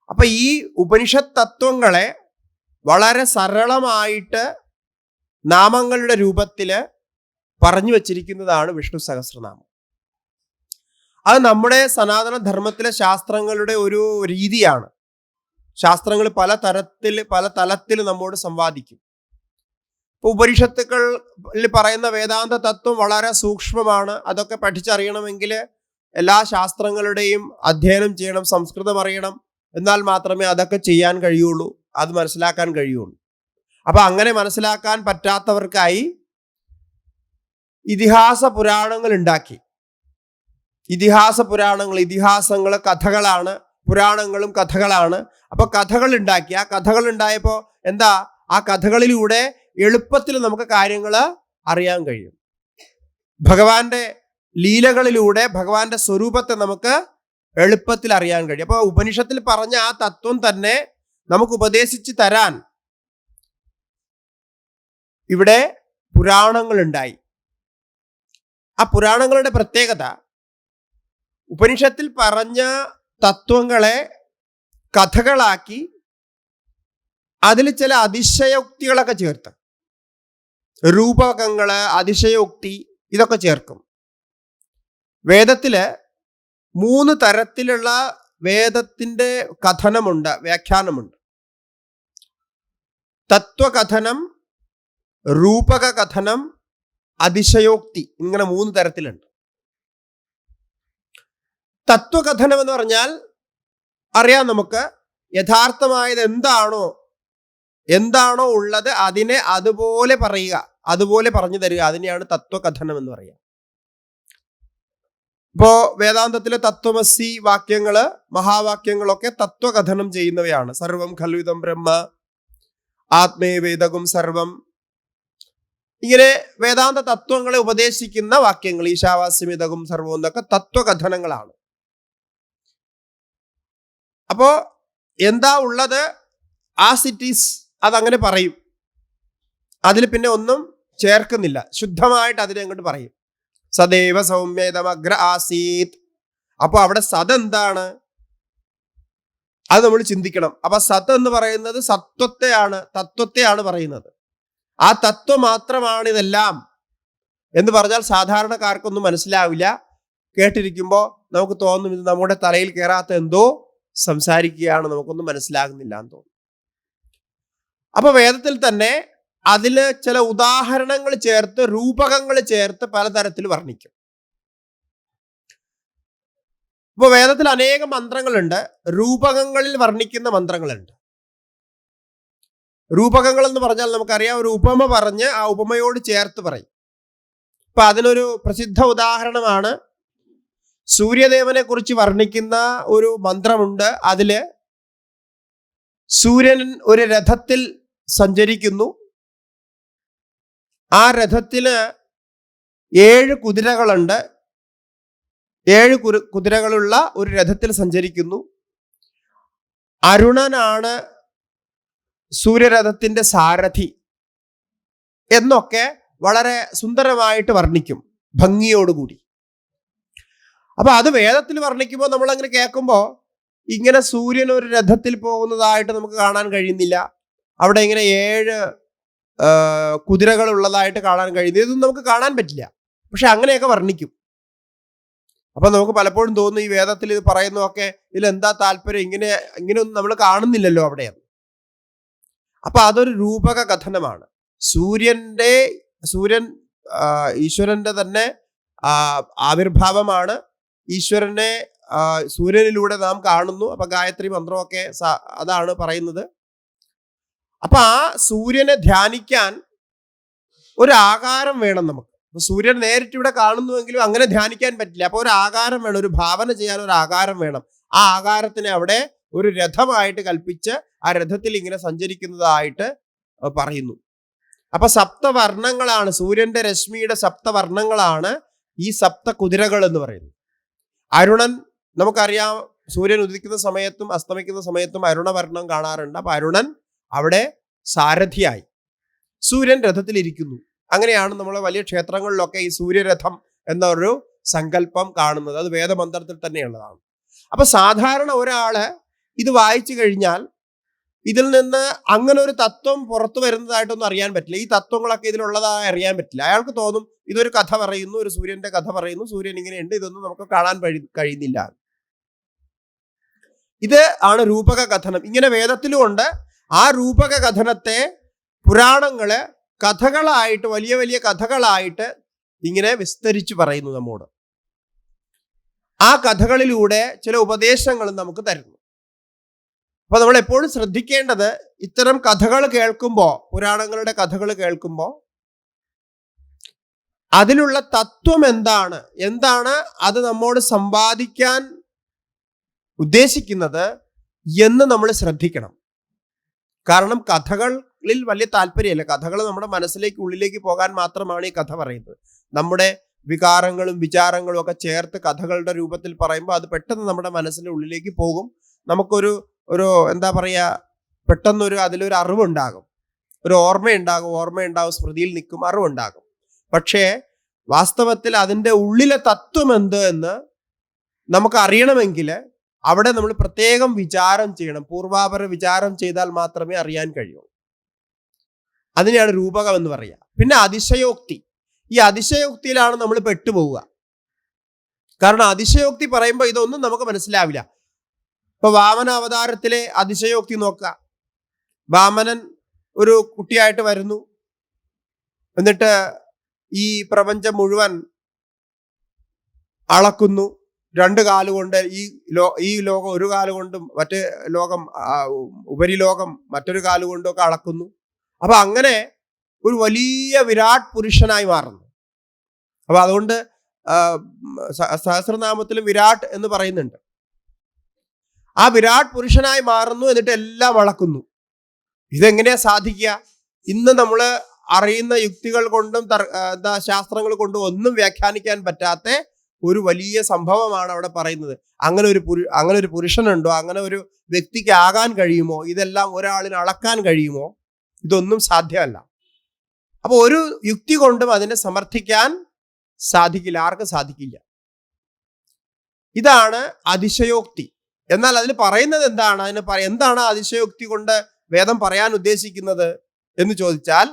അപ്പൊ ഈ ഉപനിഷത്ത് തത്വങ്ങളെ വളരെ സരളമായിട്ട് നാമങ്ങളുടെ രൂപത്തില് പറഞ്ഞു വച്ചിരിക്കുന്നതാണ് വിഷ്ണു സഹസ്രനാമം. അത് നമ്മുടെ സനാതന ധർമ്മത്തിലെ ശാസ്ത്രങ്ങളുടെ ഒരു രീതിയാണ്. ശാസ്ത്രങ്ങൾ പല തലത്തിൽ നമ്മോട് സംവാദിക്കും. ഇപ്പൊ ഉപനിഷത്തുക്കളിൽ പറയുന്ന വേദാന്ത തത്വം വളരെ സൂക്ഷ്മമാണ്. അതൊക്കെ പഠിച്ചറിയണമെങ്കിൽ എല്ലാ ശാസ്ത്രങ്ങളുടെയും അധ്യയനം ചെയ്യണം, സംസ്കൃതം അറിയണം. എന്നാൽ മാത്രമേ അതൊക്കെ ചെയ്യാൻ കഴിയുള്ളൂ, അത് മനസ്സിലാക്കാൻ കഴിയുള്ളൂ. അപ്പൊ അങ്ങനെ മനസ്സിലാക്കാൻ പറ്റാത്തവർക്കായി ഇതിഹാസ പുരാണങ്ങൾ ഉണ്ടാക്കി. ഇതിഹാസങ്ങൾ കഥകളാണ്, പുരാണങ്ങളും കഥകളാണ്. അപ്പൊ കഥകൾ ഉണ്ടാക്കി. ആ കഥകൾ ഉണ്ടായപ്പോൾ എന്താ, ആ കഥകളിലൂടെ എളുപ്പത്തിൽ നമുക്ക് കാര്യങ്ങൾ അറിയാൻ കഴിയും. ഭഗവാന്റെ ലീലകളിലൂടെ ഭഗവാന്റെ സ്വരൂപത്തെ നമുക്ക് എളുപ്പത്തിൽ അറിയാൻ കഴിയും. അപ്പൊ ഉപനിഷത്തിൽ പറഞ്ഞ ആ തത്വം തന്നെ നമുക്ക് ഉപദേശിച്ച് തരാൻ ഇവിടെ പുരാണങ്ങൾ ഉണ്ടായി. ആ പുരാണങ്ങളുടെ പ്രത്യേകത, ഉപനിഷത്തിൽ പറഞ്ഞ തത്വങ്ങളെ കഥകളാക്കി അതിൽ ചില അതിശയോക്തികളൊക്കെ ചേർത്ത്, രൂപകങ്ങള്, അതിശയോക്തി ഇതൊക്കെ ചേർക്കും. വേദത്തില് 3 തരത്തിലുള്ള വേദത്തിന്റെ കഥനമുണ്ട്, വ്യാഖ്യാനമുണ്ട്. തത്വകഥനം, രൂപക കഥനം, അതിശയോക്തി, ഇങ്ങനെ 3 തരത്തിലുണ്ട്. തത്വകഥനം എന്ന് പറഞ്ഞാൽ അറിയാം നമുക്ക്, യഥാർത്ഥമായത് എന്താണോ ഉള്ളത് അതിനെ അതുപോലെ പറയുക, അതുപോലെ പറഞ്ഞു തരിക, അതിനെയാണ് തത്വകഥനം എന്ന് പറയുക. ഇപ്പോ വേദാന്തത്തിലെ തത്വമസി വാക്യങ്ങള്, മഹാവാക്യങ്ങളൊക്കെ തത്വകഥനം ചെയ്യുന്നവയാണ്. സർവം ഖൽവിദം ബ്രഹ്മ, ആത്മേവേദകും സർവം, ഇങ്ങനെ വേദാന്ത തത്വങ്ങളെ ഉപദേശിക്കുന്ന വാക്യങ്ങൾ, ഈശാവാസ്യമിതകും സർവം എന്നൊക്കെ തത്വകഥനങ്ങളാണ്. അപ്പോ എന്താ ഉള്ളത് ആസ് ഇറ്റ് ഈസ്, അതങ്ങനെ പറയും. അതിൽ പിന്നെ ഒന്നും ചേർക്കുന്നില്ല, ശുദ്ധമായിട്ട് അതിനെ അങ്ങോട്ട് പറയും. സദൈവ സൗമ്യതമഗ്ര ആസീത്. അപ്പൊ അവിടെ സത് എന്താണ്, അത് നമ്മൾ ചിന്തിക്കണം. അപ്പൊ സത് എന്ന് പറയുന്നത് തത്വത്തെയാണ് പറയുന്നത്. ആ തത്വം മാത്രമാണ് ഇതെല്ലാം എന്ന് പറഞ്ഞാൽ സാധാരണക്കാർക്കൊന്നും മനസ്സിലാവില്ല. കേട്ടിരിക്കുമ്പോൾ നമുക്ക് തോന്നും ഇത് നമ്മുടെ തലയിൽ കയറാത്ത എന്തോ സംസാരിക്കുകയാണ്, നമുക്കൊന്നും മനസ്സിലാകുന്നില്ല എന്ന് തോന്നും. അപ്പൊ വേദത്തിൽ തന്നെ അതില് ചില ഉദാഹരണങ്ങൾ ചേർത്ത് രൂപകങ്ങൾ ചേർത്ത് പലതരത്തിൽ വർണ്ണിക്കും. ഇപ്പൊ വേദത്തിൽ അനേകം മന്ത്രങ്ങളുണ്ട്, രൂപകങ്ങളിൽ വർണ്ണിക്കുന്ന മന്ത്രങ്ങളുണ്ട്. രൂപകങ്ങൾ എന്ന് പറഞ്ഞാൽ നമുക്കറിയാം, ഒരു ഉപമ പറഞ്ഞ് ആ ഉപമയോട് ചേർത്ത് പറയും. ഇപ്പൊ അതിനൊരു പ്രസിദ്ധ ഉദാഹരണമാണ് സൂര്യദേവനെ കുറിച്ച് വർണ്ണിക്കുന്ന ഒരു മന്ത്രമുണ്ട്. അതില് സൂര്യൻ ഒരു രഥത്തിൽ സഞ്ചരിക്കുന്നു. ആ രഥത്തിന് 7 കുതിരകളുണ്ട്. 7 കുതിരകളുള്ള ഒരു രഥത്തിൽ സഞ്ചരിക്കുന്നു. അരുണനാണ് സൂര്യരഥത്തിന്റെ സാരഥി എന്നൊക്കെ വളരെ സുന്ദരമായിട്ട് വർണ്ണിക്കും, ഭംഗിയോടുകൂടി. അപ്പൊ അത് വേദത്തിൽ വർണ്ണിക്കുമ്പോൾ നമ്മൾ അങ്ങനെ കേൾക്കുമ്പോൾ ഇങ്ങനെ സൂര്യൻ ഒരു രഥത്തിൽ പോകുന്നതായിട്ട് നമുക്ക് കാണാൻ കഴിയുന്നില്ല. അവിടെ ഇങ്ങനെ 7 കുതിരകൾ ഉള്ളതായിട്ട് കാണാൻ കഴിയുന്നില്ല. ഇതൊന്നും നമുക്ക് കാണാൻ പറ്റില്ല. പക്ഷെ അങ്ങനെയൊക്കെ വർണ്ണിക്കും. അപ്പൊ നമുക്ക് പലപ്പോഴും തോന്നുന്നു ഈ വേദത്തിൽ ഇത് പറയുന്നതൊക്കെ ഇതിലെന്താ താല്പര്യം, ഇങ്ങനെയൊന്നും നമ്മൾ കാണുന്നില്ലല്ലോ അവിടെ. അപ്പൊ അതൊരു രൂപക കഥനമാണ്. സൂര്യൻ ഈശ്വരന്റെ തന്നെ ആവിർഭാവമാണ്. ഈശ്വരനെ സൂര്യനിലൂടെ നാം കാണുന്നു. അപ്പൊ ഗായത്രി മന്ത്രമൊക്കെ അതാണ് പറയുന്നത്. അപ്പൊ ആ സൂര്യനെ ധ്യാനിക്കാൻ ഒരു ആകാരം വേണം നമുക്ക്. അപ്പൊ സൂര്യൻ നേരിട്ട് ഇവിടെ കാണുന്നുവെങ്കിലും അങ്ങനെ ധ്യാനിക്കാൻ പറ്റില്ല. അപ്പൊ ഒരു ആകാരം വേണം, ഒരു ഭാവന ചെയ്യാൻ ഒരു ആകാരം വേണം. ആ ആകാരത്തിനെ അവിടെ ഒരു രഥമായിട്ട് കൽപ്പിച്ച് ആ രഥത്തിൽ ഇങ്ങനെ സഞ്ചരിക്കുന്നതായിട്ട് പറയുന്നു. അപ്പൊ സപ്തവർണ്ണങ്ങളാണ്, സൂര്യന്റെ രശ്മിയുടെ സപ്തവർണ്ണങ്ങളാണ് ഈ സപ്ത കുതിരകൾ എന്ന് പറയുന്നത്. അരുണൻ നമുക്കറിയാം, സൂര്യൻ ഉദിക്കുന്ന സമയത്തും അസ്തമിക്കുന്ന സമയത്തും അരുണവർണ്ണം കാണാറുണ്ട്. അപ്പൊ അരുണൻ അവിടെ സാരഥിയായി, സൂര്യൻ രഥത്തിലിരിക്കുന്നു. അങ്ങനെയാണ് നമ്മൾ വലിയ ക്ഷേത്രങ്ങളിലൊക്കെ ഈ സൂര്യരഥം എന്നൊരു സങ്കല്പം കാണുന്നത്. അത് വേദമന്ത്രത്തിൽ തന്നെയുള്ളതാണ്. അപ്പൊ സാധാരണ ഒരാള് ഇത് വായിച്ചു കഴിഞ്ഞാൽ ഇതിൽ നിന്ന് അങ്ങനെ ഒരു തത്വം പുറത്തു വരുന്നതായിട്ടൊന്നും അറിയാൻ പറ്റില്ല. ഈ തത്വങ്ങളൊക്കെ ഇതിലുള്ളതായി അറിയാൻ പറ്റില്ല. അയാൾക്ക് തോന്നും ഇതൊരു കഥ പറയുന്നു, ഒരു സൂര്യന്റെ കഥ പറയുന്നു, സൂര്യൻ ഇങ്ങനെയുണ്ട്, ഇതൊന്നും നമുക്ക് കാണാൻ കഴിയുന്നില്ല. ഇത് ആണ് രൂപക കഥനം. ഇങ്ങനെ വേദത്തിലുമുണ്ട്. ആ രൂപക കഥനത്തെ പുരാണങ്ങള് കഥകളായിട്ട്, വലിയ വലിയ കഥകളായിട്ട് ഇങ്ങനെ വിസ്തരിച്ച് പറയുന്നു നമ്മോട്. ആ കഥകളിലൂടെ ചില ഉപദേശങ്ങളും നമുക്ക് തരുന്നു. അപ്പൊ നമ്മൾ എപ്പോഴും ശ്രദ്ധിക്കേണ്ടത്, ഇത്തരം കഥകൾ കേൾക്കുമ്പോൾ, പുരാണങ്ങളുടെ കഥകൾ കേൾക്കുമ്പോൾ അതിലുള്ള തത്വം എന്താണ് അത് നമ്മോട് സമ്പാദിക്കാൻ ഉദ്ദേശിക്കുന്നത് എന്ന് നമ്മൾ ശ്രദ്ധിക്കണം. കാരണം കഥകളിൽ വലിയ താല്പര്യമല്ല. കഥകൾ നമ്മുടെ ഉള്ളിലേക്ക് പോകാൻ മാത്രമാണ് ഈ കഥ പറയുന്നത്. നമ്മുടെ വികാരങ്ങളും വിചാരങ്ങളും ഒക്കെ ചേർത്ത് കഥകളുടെ രൂപത്തിൽ പറയുമ്പോൾ അത് പെട്ടെന്ന് നമ്മുടെ മനസ്സിന്റെ ഉള്ളിലേക്ക് പോകും. നമുക്കൊരു എന്താ പറയുക, പെട്ടെന്നൊരു അതിലൊരു അറിവുണ്ടാകും, ഒരു ഓർമ്മയുണ്ടാകും, സ്മൃതിയിൽ നിൽക്കും, അറിവുണ്ടാകും. പക്ഷേ വാസ്തവത്തിൽ അതിൻ്റെ ഉള്ളിലെ തത്വം എന്ത് എന്ന് നമുക്ക് അറിയണമെങ്കിൽ അവിടെ നമ്മൾ പ്രത്യേകം വിചാരം ചെയ്യണം. പൂർവാപര വിചാരം ചെയ്താൽ മാത്രമേ അറിയാൻ കഴിയൂ. അതിനെയാണ് രൂപകം എന്ന് പറയുക. പിന്നെ അതിശയോക്തി. ഈ അതിശയോക്തിയിലാണ് നമ്മൾ പെട്ടുപോവുക. കാരണം അതിശയോക്തി പറയുമ്പോൾ ഇതൊന്നും നമുക്ക് മനസ്സിലാവില്ല. ഇപ്പൊ വാമന അവതാരത്തിലെ അതിശയോക്തി നോക്കുക. വാമനൻ ഒരു കുട്ടിയായിട്ട് വരുന്നു. എന്നിട്ട് ഈ പ്രപഞ്ചം മുഴുവൻ അളക്കുന്നു. 2 കാലുകൊണ്ട് ഈ ലോകം ഒരു കാലുകൊണ്ടും മറ്റേ ലോകം, ഉപരിലോകം മറ്റൊരു കാലുകൊണ്ടും ഒക്കെ അളക്കുന്നു. അപ്പൊ അങ്ങനെ ഒരു വലിയ വിരാട് പുരുഷനായി മാറുന്നു. അപ്പൊ അതുകൊണ്ട് സഹസ്രനാമത്തിലും വിരാട് എന്ന് പറയുന്നുണ്ട്. ആ വിരാട് പുരുഷനായി മാറുന്നു. എന്നിട്ട് എല്ലാം അളക്കുന്നു. ഇതെങ്ങനെയാ സാധിക്കുക? ഇന്ന് നമ്മൾ അറിയുന്ന യുക്തികൾ കൊണ്ടും ശാസ്ത്രങ്ങൾ കൊണ്ടും ഒന്നും വ്യാഖ്യാനിക്കാൻ പറ്റാത്ത ഒരു വലിയ സംഭവമാണ് അവിടെ പറയുന്നത്. അങ്ങനെ ഒരു പുരുഷനുണ്ടോ? അങ്ങനെ ഒരു വ്യക്തിക്ക് ആകാൻ കഴിയുമോ? ഇതെല്ലാം ഒരാളിന് അളക്കാൻ കഴിയുമോ? ഇതൊന്നും സാധ്യമല്ല. അപ്പൊ ഒരു യുക്തി കൊണ്ടും അതിനെ സമർത്ഥിക്കാൻ സാധിക്കില്ല, ആർക്കും സാധിക്കില്ല. ഇതാണ് അതിശയോക്തി. എന്നാൽ അതിൽ പറയുന്നത് എന്താണ്? എന്താണ് അതിശയോക്തി കൊണ്ട് വേദം പറയാൻ ഉദ്ദേശിക്കുന്നത് എന്ന് ചോദിച്ചാൽ,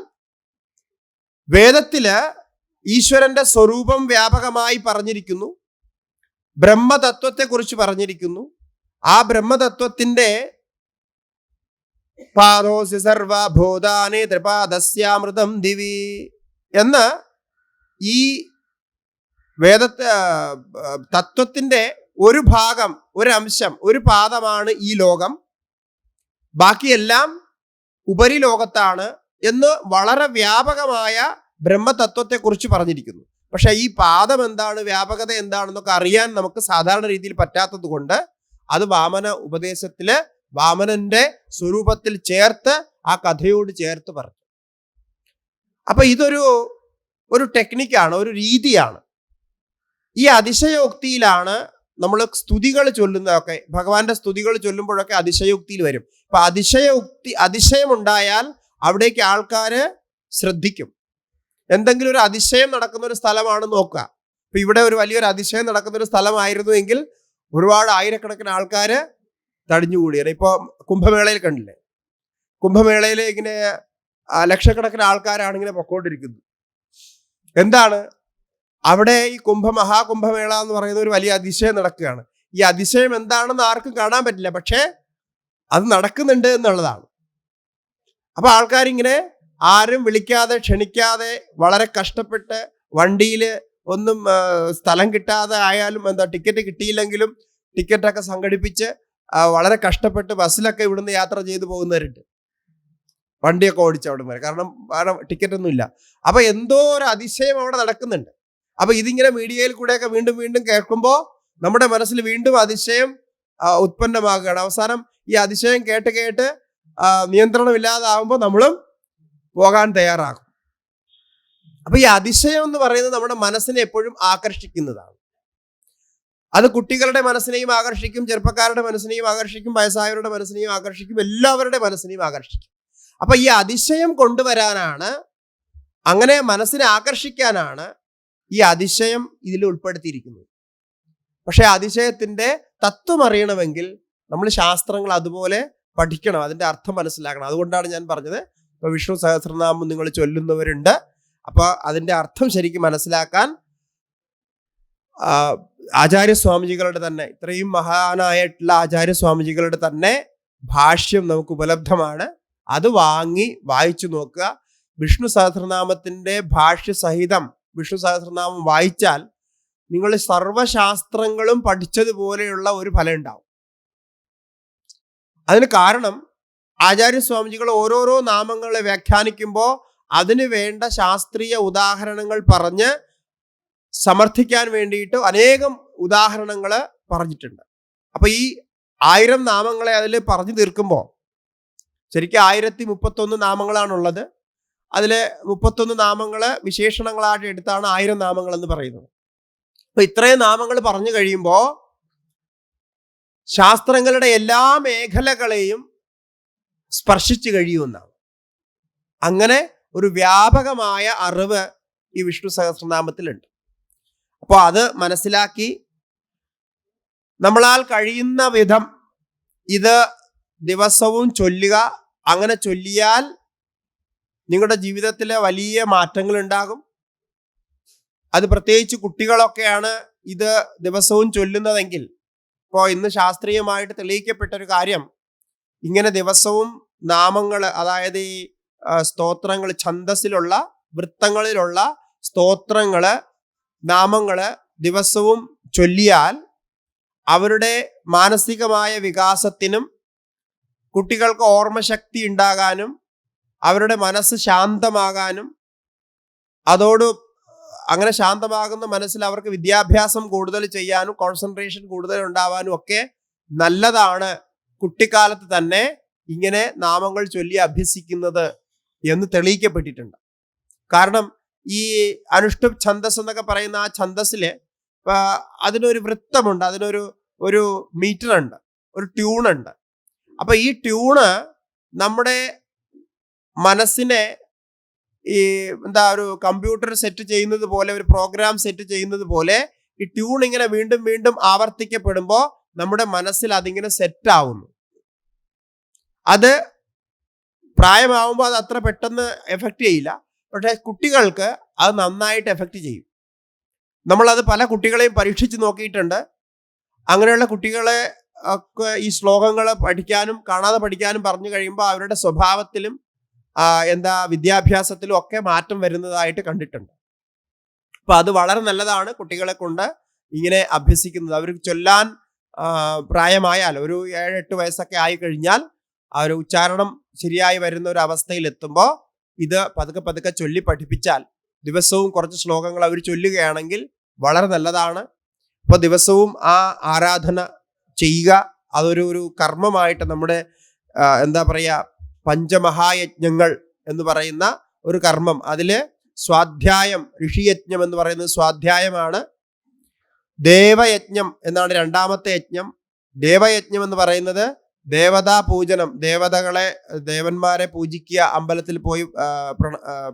വേദത്തില് ഈശ്വരന്റെ സ്വരൂപം വ്യാപകമായി പറഞ്ഞിരിക്കുന്നു, ബ്രഹ്മതത്വത്തെ കുറിച്ച് പറഞ്ഞിരിക്കുന്നു. ആ ബ്രഹ്മതത്വത്തിന്റെ പാദോസ്യ സർവഭൂതാനി ത്രിപാദസ്യാമൃതം ദിവി എന്ന് ഈ വേദത്തെ തത്വത്തിന്റെ ഒരു ഭാഗം, ഒരു അംശം, ഒരു പാദമാണ് ഈ ലോകം, ബാക്കിയെല്ലാം ഉപരിലോകത്താണ് എന്ന് വളരെ വ്യാപകമായ ബ്രഹ്മതത്വത്തെക്കുറിച്ച് പറഞ്ഞിരിക്കുന്നു. പക്ഷെ ഈ പാദം എന്താണ്, വ്യാപകത എന്താണെന്നൊക്കെ അറിയാൻ നമുക്ക് സാധാരണ രീതിയിൽ പറ്റാത്തത് കൊണ്ട് അത് വാമന ഉപദേശത്തില് വാമനന്റെ സ്വരൂപത്തിൽ ചേർത്ത് ആ കഥയോട് ചേർത്ത് പറഞ്ഞു. അപ്പൊ ഇതൊരു ടെക്നിക്കാണ്, ഒരു രീതിയാണ്. ഈ അതിശയോക്തിയിലാണ് നമ്മൾ സ്തുതികൾ ചൊല്ലുന്നതൊക്കെ, ഭഗവാന്റെ സ്തുതികൾ ചൊല്ലുമ്പോഴൊക്കെ അതിശയോക്തിയിൽ വരും. അപ്പൊ അതിശയമുണ്ടായാൽ അവിടേക്ക് ആൾക്കാര് ശ്രദ്ധിക്കും. എന്തെങ്കിലും ഒരു അതിശയം നടക്കുന്ന ഒരു സ്ഥലമാണ് നോക്കുക. ഇപ്പൊ ഇവിടെ ഒരു വലിയൊരു അതിശയം നടക്കുന്ന ഒരു സ്ഥലമായിരുന്നു എങ്കിൽ ഒരുപാട് ആയിരക്കണക്കിന് ആൾക്കാര് തടിഞ്ഞുകൂടിയാണ്. ഇപ്പൊ കുംഭമേളയിൽ കണ്ടില്ലേ, കുംഭമേളയിൽ ഇങ്ങനെ ലക്ഷക്കണക്കിന് ആൾക്കാരാണ് ഇങ്ങനെ പൊക്കോണ്ടിരിക്കുന്നത്. എന്താണ് അവിടെ ഈ മഹാകുംഭമേള എന്ന് പറയുന്ന ഒരു വലിയ അതിശയം നടക്കുകയാണ്. ഈ അതിശയം എന്താണെന്ന് ആർക്കും കാണാൻ പറ്റില്ല, പക്ഷേ അത് നടക്കുന്നുണ്ട് എന്നുള്ളതാണ്. അപ്പൊ ആൾക്കാരിങ്ങനെ ആരും വിളിക്കാതെ ക്ഷണിക്കാതെ വളരെ കഷ്ടപ്പെട്ട് വണ്ടിയിൽ ഒന്നും സ്ഥലം കിട്ടാതെ ആയാലും ടിക്കറ്റ് കിട്ടിയില്ലെങ്കിലും ടിക്കറ്റൊക്കെ സംഘടിപ്പിച്ച് വളരെ കഷ്ടപ്പെട്ട് ബസ്സിലൊക്കെ ഇവിടുന്ന് യാത്ര ചെയ്തു പോകുന്നവരുണ്ട്, വണ്ടിയൊക്കെ ഓടിച്ച് അവിടെ വരെ, കാരണം ടിക്കറ്റൊന്നും ഇല്ല. അപ്പൊ എന്തോ ഒരു അതിശയം അവിടെ നടക്കുന്നുണ്ട്. അപ്പൊ ഇതിങ്ങനെ മീഡിയയിൽ കൂടെയൊക്കെ വീണ്ടും വീണ്ടും കേൾക്കുമ്പോൾ നമ്മുടെ മനസ്സിൽ വീണ്ടും അതിശയം ഉത്പന്നമാകുകയാണ്. അവസാനം ഈ അതിശയം കേട്ട് കേട്ട് നിയന്ത്രണമില്ലാതാവുമ്പോൾ നമ്മളും പോകാൻ തയ്യാറാകും. അപ്പൊ ഈ അതിശയം എന്ന് പറയുന്നത് നമ്മുടെ മനസ്സിനെ എപ്പോഴും ആകർഷിക്കുന്നതാണ്. അത് കുട്ടികളുടെ മനസ്സിനെയും ആകർഷിക്കും, ചെറുപ്പക്കാരുടെ മനസ്സിനെയും ആകർഷിക്കും, വയസ്സായവരുടെ മനസ്സിനെയും ആകർഷിക്കും, എല്ലാവരുടെ മനസ്സിനെയും ആകർഷിക്കും. അപ്പൊ ഈ അതിശയം കൊണ്ടുവരാനാണ്, അങ്ങനെ മനസ്സിനെ ആകർഷിക്കാനാണ് ഈ അതിശയം ഇതിൽ ഉൾപ്പെടുത്തിയിരിക്കുന്നത്. പക്ഷെ അതിശയത്തിന്റെ തത്വം അറിയണമെങ്കിൽ നമ്മൾ ശാസ്ത്രങ്ങൾ അതുപോലെ പഠിക്കണം, അതിന്റെ അർത്ഥം മനസ്സിലാക്കണം. അതുകൊണ്ടാണ് ഞാൻ പറഞ്ഞത്, ഇപ്പൊ വിഷ്ണു സഹസ്രനാമം നിങ്ങൾ ചൊല്ലുന്നവരുണ്ട്, അപ്പൊ അതിന്റെ അർത്ഥം ശരിക്കും മനസ്സിലാക്കാൻ ആചാര്യസ്വാമിജികളുടെ തന്നെ, ഇത്രയും മഹാനായിട്ടുള്ള ആചാര്യസ്വാമിജികളുടെ തന്നെ ഭാഷ്യം നമുക്ക് ഉപലബ്ധമാണ്. അത് വാങ്ങി വായിച്ചു നോക്കുക. വിഷ്ണു സഹസ്രനാമത്തിന്റെ ഭാഷ്യസഹിതം വിഷ്ണു സഹസ്രനാമം വായിച്ചാൽ നിങ്ങൾ സർവശാസ്ത്രങ്ങളും പഠിച്ചതുപോലെയുള്ള ഒരു ഫലം ഉണ്ടാവും. അതിന് കാരണം ആചാര്യസ്വാമിജികൾ ഓരോരോ നാമങ്ങളെ വ്യാഖ്യാനിക്കുമ്പോൾ അതിന് വേണ്ട ശാസ്ത്രീയ ഉദാഹരണങ്ങൾ പറഞ്ഞ് സമർത്ഥിക്കാൻ വേണ്ടിയിട്ട് അനേകം ഉദാഹരണങ്ങൾ പറഞ്ഞിട്ടുണ്ട്. അപ്പൊ ഈ 1000 നാമങ്ങളെ അതിൽ പറഞ്ഞു തീർക്കുമ്പോൾ ശരിക്കും 1031 നാമങ്ങളാണുള്ളത്. അതിലെ 31 നാമങ്ങള് വിശേഷണങ്ങളായിട്ട് എടുത്താണ് 1000 നാമങ്ങൾ എന്ന് പറയുന്നത്. അപ്പൊ ഇത്രയും നാമങ്ങൾ പറഞ്ഞു കഴിയുമ്പോൾ ശാസ്ത്രങ്ങളുടെ എല്ലാ മേഖലകളെയും സ്പർശിച്ചു കഴിയുമെന്നാണ്. അങ്ങനെ ഒരു വ്യാപകമായ അറിവ് ഈ വിഷ്ണു സഹസ്രനാമത്തിലുണ്ട്. അപ്പോൾ അത് മനസ്സിലാക്കി നമ്മളാൽ കഴിയുന്ന വിധം ഇത് ദിവസവും ചൊല്ലുക. അങ്ങനെ ചൊല്ലിയാൽ നിങ്ങളുടെ ജീവിതത്തിലെ വലിയ മാറ്റങ്ങൾ ഉണ്ടാകും. അത് പ്രത്യേകിച്ച് കുട്ടികളൊക്കെയാണ് ഇത് ദിവസവും ചൊല്ലുന്നതെങ്കിൽ, ഇപ്പോൾ ഇന്ന് ശാസ്ത്രീയമായിട്ട് തെളിയിക്കപ്പെട്ട ഒരു കാര്യം, ഇങ്ങനെ ദിവസവും നാമങ്ങൾ, അതായത് ഈ സ്തോത്രങ്ങൾ, ഛന്ദസ്സിലുള്ള വൃത്തങ്ങളിലുള്ള സ്തോത്രങ്ങള്, നാമങ്ങള് ദിവസവും ചൊല്ലിയാൽ അവരുടെ മാനസികമായ വികാസത്തിനും കുട്ടികൾക്ക് ഓർമ്മശക്തി ഉണ്ടാകാനും അവരുടെ മനസ്സ് ശാന്തമാകാനും, അങ്ങനെ ശാന്തമാകുന്ന മനസ്സിൽ അവർക്ക് വിദ്യാഭ്യാസം കൂടുതൽ ചെയ്യാനും കോൺസെൻട്രേഷൻ കൂടുതൽ ഉണ്ടാവാനും ഒക്കെ നല്ലതാണ് കുട്ടിക്കാലത്ത് തന്നെ ഇങ്ങനെ നാമങ്ങൾ ചൊല്ലി അഭ്യസിക്കുന്നത് എന്ന് തെളിയിക്കപ്പെട്ടിട്ടുണ്ട്. കാരണം ഈ അനുഷ്ഠുപ് ഛന്ദസ് എന്നൊക്കെ പറയുന്ന ആ ഛന്ദസ്സില് അതിനൊരു വൃത്തമുണ്ട്, ഒരു മീറ്റർ ഉണ്ട്, ഒരു ട്യൂണുണ്ട്. അപ്പൊ ഈ ട്യൂണ് നമ്മുടെ മനസ്സിനെ ഒരു കമ്പ്യൂട്ടർ സെറ്റ് ചെയ്യുന്നത് പോലെ, ഒരു പ്രോഗ്രാം സെറ്റ് ചെയ്യുന്നത് പോലെ ഈ ട്യൂൺ ഇങ്ങനെ വീണ്ടും വീണ്ടും ആവർത്തിക്കപ്പെടുമ്പോൾ നമ്മുടെ മനസ്സിൽ അതിങ്ങനെ സെറ്റ് ആവുന്നു. അത് പ്രായമാവുമ്പോൾ അത് അത്ര പെട്ടെന്ന് എഫക്റ്റ് ചെയ്യില്ല, പക്ഷെ കുട്ടികൾക്ക് അത് നന്നായിട്ട് എഫക്റ്റ് ചെയ്യും. നമ്മളത് പല കുട്ടികളെയും പരീക്ഷിച്ച് നോക്കിയിട്ടുണ്ട്. അങ്ങനെയുള്ള കുട്ടികളെ ഒക്കെ ഈ ശ്ലോകങ്ങൾ പഠിക്കാനും കാണാതെ പഠിക്കാനും പറഞ്ഞു കഴിയുമ്പോൾ അവരുടെ സ്വഭാവത്തിലും വിദ്യാഭ്യാസത്തിലും ഒക്കെ മാറ്റം വരുന്നതായിട്ട് കണ്ടിട്ടുണ്ട്. അപ്പൊ അത് വളരെ നല്ലതാണ് കുട്ടികളെ കൊണ്ട് ഇങ്ങനെ അഭ്യസിക്കുന്നത്. അവർക്ക് ചൊല്ലാൻ പ്രായമായാൽ ഒരു 7-8 വയസ്സൊക്കെ ആയി കഴിഞ്ഞാൽ ആ ഒരു ഉച്ചാരണം ശരിയായി വരുന്ന ഒരു അവസ്ഥയിൽ എത്തുമ്പോൾ ഇത് പതുക്കെ പതുക്കെ ചൊല്ലി പഠിപ്പിച്ചാൽ ദിവസവും കുറച്ച് ശ്ലോകങ്ങൾ അവർ ചൊല്ലുകയാണെങ്കിൽ വളരെ നല്ലതാണ്. അപ്പോൾ ദിവസവും ആ ആരാധന ചെയ്യുക. അതൊരു കർമ്മമായിട്ട് നമ്മുടെ പഞ്ചമഹായജ്ഞങ്ങൾ എന്ന് പറയുന്ന ഒരു കർമ്മം. അതില് സ്വാധ്യായം, ഋഷിയജ്ഞം എന്ന് പറയുന്നത് സ്വാധ്യായമാണ്. ദേവയജ്ഞം എന്നാണ് രണ്ടാമത്തെ യജ്ഞം. ദേവയജ്ഞം എന്ന് പറയുന്നത് ദേവതാ പൂജനം, ദേവന്മാരെ പൂജിക്കുക, അമ്പലത്തിൽ പോയി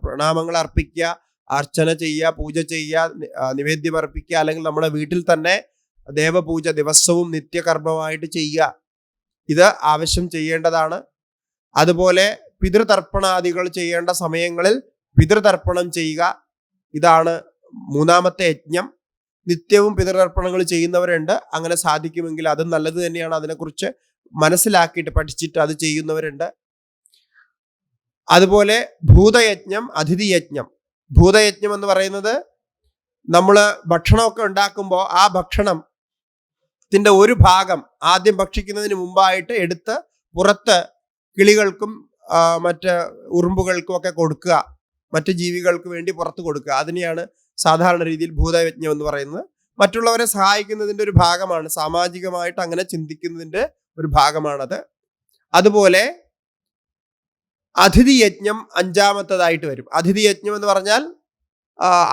പ്രണാമങ്ങൾ അർപ്പിക്കുക, അർച്ചന ചെയ്യുക, പൂജ ചെയ്യുക, നിവേദ്യം അർപ്പിക്കുക, അല്ലെങ്കിൽ നമ്മുടെ വീട്ടിൽ തന്നെ ദേവപൂജ ദിവസവും നിത്യകർമ്മമായിട്ട് ചെയ്യുക. ഇത് ആവശ്യം ചെയ്യേണ്ടതാണ്. അതുപോലെ പിതൃതർപ്പണാദികൾ ചെയ്യേണ്ട സമയങ്ങളിൽ പിതൃതർപ്പണം ചെയ്യുക. ഇതാണ് മൂന്നാമത്തെ യജ്ഞം. നിത്യവും പിതൃതർപ്പണങ്ങൾ ചെയ്യുന്നവരുണ്ട്. അങ്ങനെ സാധിക്കുമെങ്കിൽ അതും നല്ലത് തന്നെയാണ്. അതിനെക്കുറിച്ച് മനസ്സിലാക്കിയിട്ട് പഠിച്ചിട്ട് അത് ചെയ്യുന്നവരുണ്ട്. അതുപോലെ ഭൂതയജ്ഞം, അതിഥിയജ്ഞം. ഭൂതയജ്ഞം എന്ന് പറയുന്നത് നമ്മൾ ഭക്ഷണമൊക്കെ ഉണ്ടാക്കുമ്പോൾ ആ ഭക്ഷണത്തിന്റെ ഒരു ഭാഗം ആദ്യം ഭക്ഷിക്കുന്നതിന് മുമ്പായിട്ട് എടുത്ത് പുറത്ത് കിളികൾക്കും മറ്റ് ഉറുമ്പുകൾക്കും ഒക്കെ കൊടുക്കുക, മറ്റ് ജീവികൾക്ക് വേണ്ടി പുറത്ത് കൊടുക്കുക. അതിനെയാണ് സാധാരണ രീതിയിൽ ഭൂതയജ്ഞം എന്ന് പറയുന്നത്. മറ്റുള്ളവരെ സഹായിക്കുന്നതിൻ്റെ ഒരു ഭാഗമാണ്, സാമാജികമായിട്ട് അങ്ങനെ ചിന്തിക്കുന്നതിൻ്റെ ഒരു ഭാഗമാണത്. അതുപോലെ അതിഥിയജ്ഞം അഞ്ചാമത്തതായിട്ട് വരും. അതിഥിയജ്ഞം എന്ന് പറഞ്ഞാൽ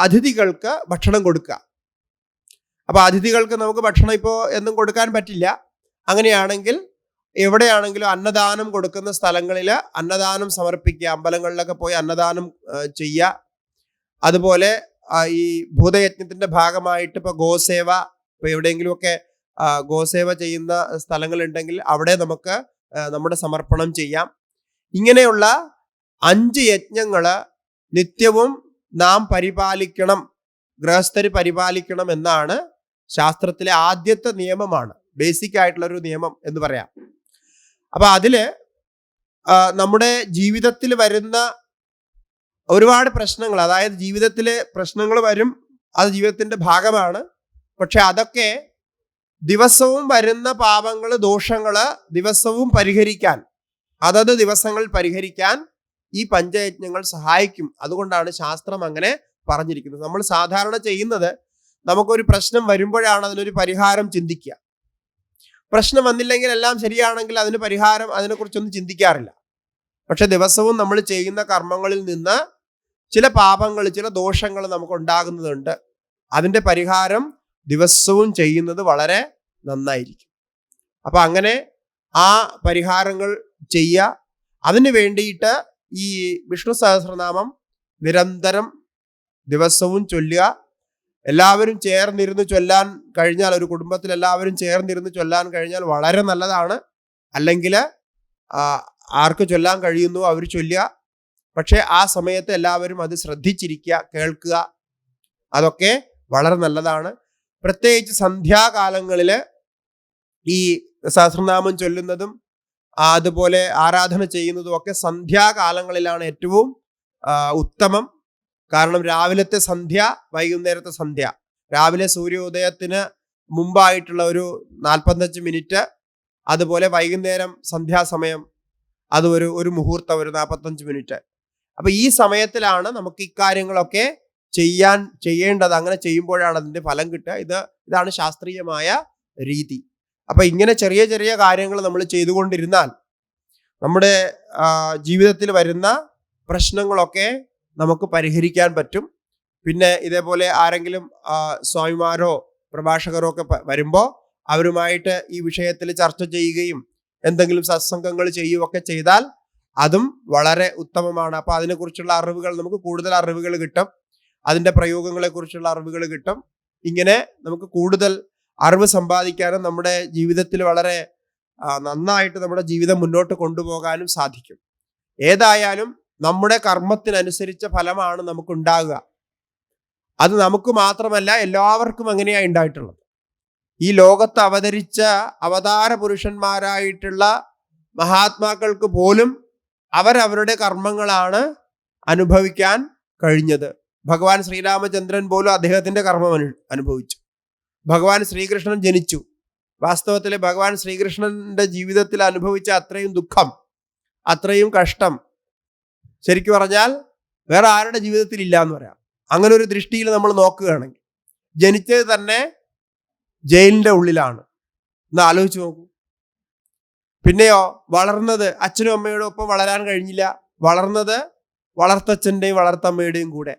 അതിഥികൾക്ക് ഭക്ഷണം കൊടുക്കുക. അപ്പൊ അതിഥികൾക്ക് നമുക്ക് ഭക്ഷണം ഇപ്പോൾ എന്നും കൊടുക്കാൻ പറ്റില്ല. അങ്ങനെയാണെങ്കിൽ എവിടെയാണെങ്കിലും അന്നദാനം കൊടുക്കുന്ന സ്ഥലങ്ങളിൽ അന്നദാനം സമർപ്പിക്കുക. അമ്പലങ്ങളിലൊക്കെ പോയി അന്നദാനം ചെയ്യുക. അതുപോലെ ഈ ഭൂതയജ്ഞത്തിന്റെ ഭാഗമായിട്ട് ഇപ്പൊ ഗോസേവ, ഇപ്പൊ എവിടെയെങ്കിലുമൊക്കെ ഗോസേവ ചെയ്യുന്ന സ്ഥലങ്ങളുണ്ടെങ്കിൽ അവിടെ നമുക്ക് നമ്മുടെ സമർപ്പണം ചെയ്യാം. ഇങ്ങനെയുള്ള 5 യജ്ഞങ്ങള് നിത്യവും നാം പരിപാലിക്കണം, ഗൃഹസ്ഥര് പരിപാലിക്കണം എന്നാണ് ശാസ്ത്രത്തിലെ ആദ്യത്തെ നിയമമാണ്. ബേസിക് ആയിട്ടുള്ള ഒരു നിയമം എന്ന് പറയാം. അപ്പൊ അതില് നമ്മുടെ ജീവിതത്തിൽ വരുന്ന ഒരുപാട് പ്രശ്നങ്ങൾ, അതായത് ജീവിതത്തിലെ പ്രശ്നങ്ങൾ വരും, അത് ജീവിതത്തിന്റെ ഭാഗമാണ്. പക്ഷെ അതൊക്കെ ദിവസവും വരുന്ന പാപങ്ങള്, ദോഷങ്ങള് ദിവസവും പരിഹരിക്കാൻ, അതത് ദിവസങ്ങൾ പരിഹരിക്കാൻ ഈ പഞ്ചയജ്ഞങ്ങൾ സഹായിക്കും. അതുകൊണ്ടാണ് ശാസ്ത്രം അങ്ങനെ പറഞ്ഞിരിക്കുന്നത്. നമ്മൾ സാധാരണ ചെയ്യുന്നത്, നമുക്കൊരു പ്രശ്നം വരുമ്പോഴാണ് അതിനൊരു പരിഹാരം ചിന്തിക്കുക. പ്രശ്നം വന്നില്ലെങ്കിൽ എല്ലാം ശരിയാണെങ്കിൽ അതിന് പരിഹാരം, അതിനെക്കുറിച്ചൊന്നും ചിന്തിക്കാറില്ല. പക്ഷെ ദിവസവും നമ്മൾ ചെയ്യുന്ന കർമ്മങ്ങളിൽ നിന്ന് ചില പാപങ്ങൾ, ചില ദോഷങ്ങൾ നമുക്ക് ഉണ്ടാകുന്നതുണ്ട്. അതിൻ്റെ പരിഹാരം ദിവസവും ചെയ്യുന്നത് വളരെ നന്നായിരിക്കും. അപ്പൊ അങ്ങനെ ആ പരിഹാരങ്ങൾ ചെയ്യുക. അതിന് വേണ്ടിയിട്ട് ഈ വിഷ്ണു സഹസ്രനാമം നിരന്തരം ദിവസവും ചൊല്ലുക. എല്ലാവരും ചേർന്നിരുന്ന് ചൊല്ലാൻ കഴിഞ്ഞാൽ, ഒരു കുടുംബത്തിൽ എല്ലാവരും ചേർന്നിരുന്ന് ചൊല്ലാൻ കഴിഞ്ഞാൽ വളരെ നല്ലതാണ്. അല്ലെങ്കിൽ ആർക്ക് ചൊല്ലാൻ കഴിയുന്നു അവർ ചൊല്ലുക. പക്ഷെ ആ സമയത്ത് എല്ലാവരും അത് ശ്രദ്ധിച്ചിരിക്കുക, കേൾക്കുക. അതൊക്കെ വളരെ നല്ലതാണ്. പ്രത്യേകിച്ച് സന്ധ്യാകാലങ്ങളിൽ ഈ സഹസ്രനാമം ചൊല്ലുന്നതും അതുപോലെ ആരാധന ചെയ്യുന്നതും ഒക്കെ സന്ധ്യാകാലങ്ങളിലാണ് ഏറ്റവും ഉത്തമം. കാരണം രാവിലത്തെ സന്ധ്യ, വൈകുന്നേരത്തെ സന്ധ്യ, രാവിലെ സൂര്യോദയത്തിന് മുമ്പായിട്ടുള്ള ഒരു 45 മിനിറ്റ്, അതുപോലെ വൈകുന്നേരം സന്ധ്യാസമയം അത് ഒരു മുഹൂർത്തം, ഒരു 45 മിനിറ്റ്. അപ്പൊ ഈ സമയത്തിലാണ് നമുക്ക് ഇക്കാര്യങ്ങളൊക്കെ ചെയ്യേണ്ടത്. അങ്ങനെ ചെയ്യുമ്പോഴാണ് അതിന്റെ ഫലം കിട്ടുക. ഇതാണ് ശാസ്ത്രീയമായ രീതി. അപ്പൊ ഇങ്ങനെ ചെറിയ ചെറിയ കാര്യങ്ങൾ നമ്മൾ ചെയ്തുകൊണ്ടിരുന്നാൽ നമ്മുടെ ജീവിതത്തിൽ വരുന്ന പ്രശ്നങ്ങളൊക്കെ നമുക്ക് പരിഹരിക്കാൻ പറ്റും. പിന്നെ ഇതേപോലെ ആരെങ്കിലും സ്വാമിമാരോ പ്രഭാഷകരോ ഒക്കെ വരുമ്പോൾ അവരുമായിട്ട് ഈ വിഷയത്തിൽ ചർച്ച ചെയ്യുകയും എന്തെങ്കിലും സത്സംഗങ്ങൾ ചെയ്യുകയൊക്കെ ചെയ്താൽ അതും വളരെ ഉത്തമമാണ്. അപ്പൊ അതിനെക്കുറിച്ചുള്ള അറിവുകൾ, നമുക്ക് കൂടുതൽ അറിവുകൾ കിട്ടും. അതിൻ്റെ പ്രയോഗങ്ങളെ കുറിച്ചുള്ള അറിവുകൾ കിട്ടും. ഇങ്ങനെ നമുക്ക് കൂടുതൽ അറിവ് സമ്പാദിക്കാനും നമ്മുടെ ജീവിതത്തിൽ വളരെ നന്നായിട്ട് നമ്മുടെ ജീവിതം മുന്നോട്ട് കൊണ്ടുപോകാനും സാധിക്കും. ഏതായാലും നമ്മുടെ കർമ്മത്തിനനുസരിച്ച ഫലമാണ് നമുക്കുണ്ടാകുക. അത് നമുക്ക് മാത്രമല്ല, എല്ലാവർക്കും അങ്ങനെയാണ് ഉണ്ടായിട്ടുള്ളത്. ഈ ലോകത്ത് അവതരിച്ച അവതാര പുരുഷന്മാരായിട്ടുള്ള മഹാത്മാക്കൾക്ക് പോലും അവരവരുടെ കർമ്മങ്ങളാണ് അനുഭവിക്കാൻ കഴിഞ്ഞത്. ഭഗവാൻ ശ്രീരാമചന്ദ്രൻ പോലും അദ്ദേഹത്തിന്റെ കർമ്മം അനുഭവിച്ചു. ഭഗവാൻ ശ്രീകൃഷ്ണൻ ജനിച്ചു. വാസ്തവത്തിൽ ഭഗവാൻ ശ്രീകൃഷ്ണന്റെ ജീവിതത്തിൽ അനുഭവിച്ച അത്രയും ദുഃഖം, അത്രയും കഷ്ടം ശരിക്കും പറഞ്ഞാൽ വേറെ ആരുടെ ജീവിതത്തിൽ ഇല്ല എന്ന് പറയാം. അങ്ങനെ ഒരു ദൃഷ്ടിയിൽ നമ്മൾ നോക്കുകയാണെങ്കിൽ ജനിച്ചത് തന്നെ ജയിലിന്റെ ഉള്ളിലാണ് എന്ന് ആലോചിച്ച് നോക്കൂ. പിന്നെയോ വളർന്നത് അച്ഛനും അമ്മയോടും ഒപ്പം വളരാൻ കഴിഞ്ഞില്ല. വളർന്നത് വളർത്തച്ഛൻ്റെയും വളർത്തമ്മയുടെയും കൂടെ.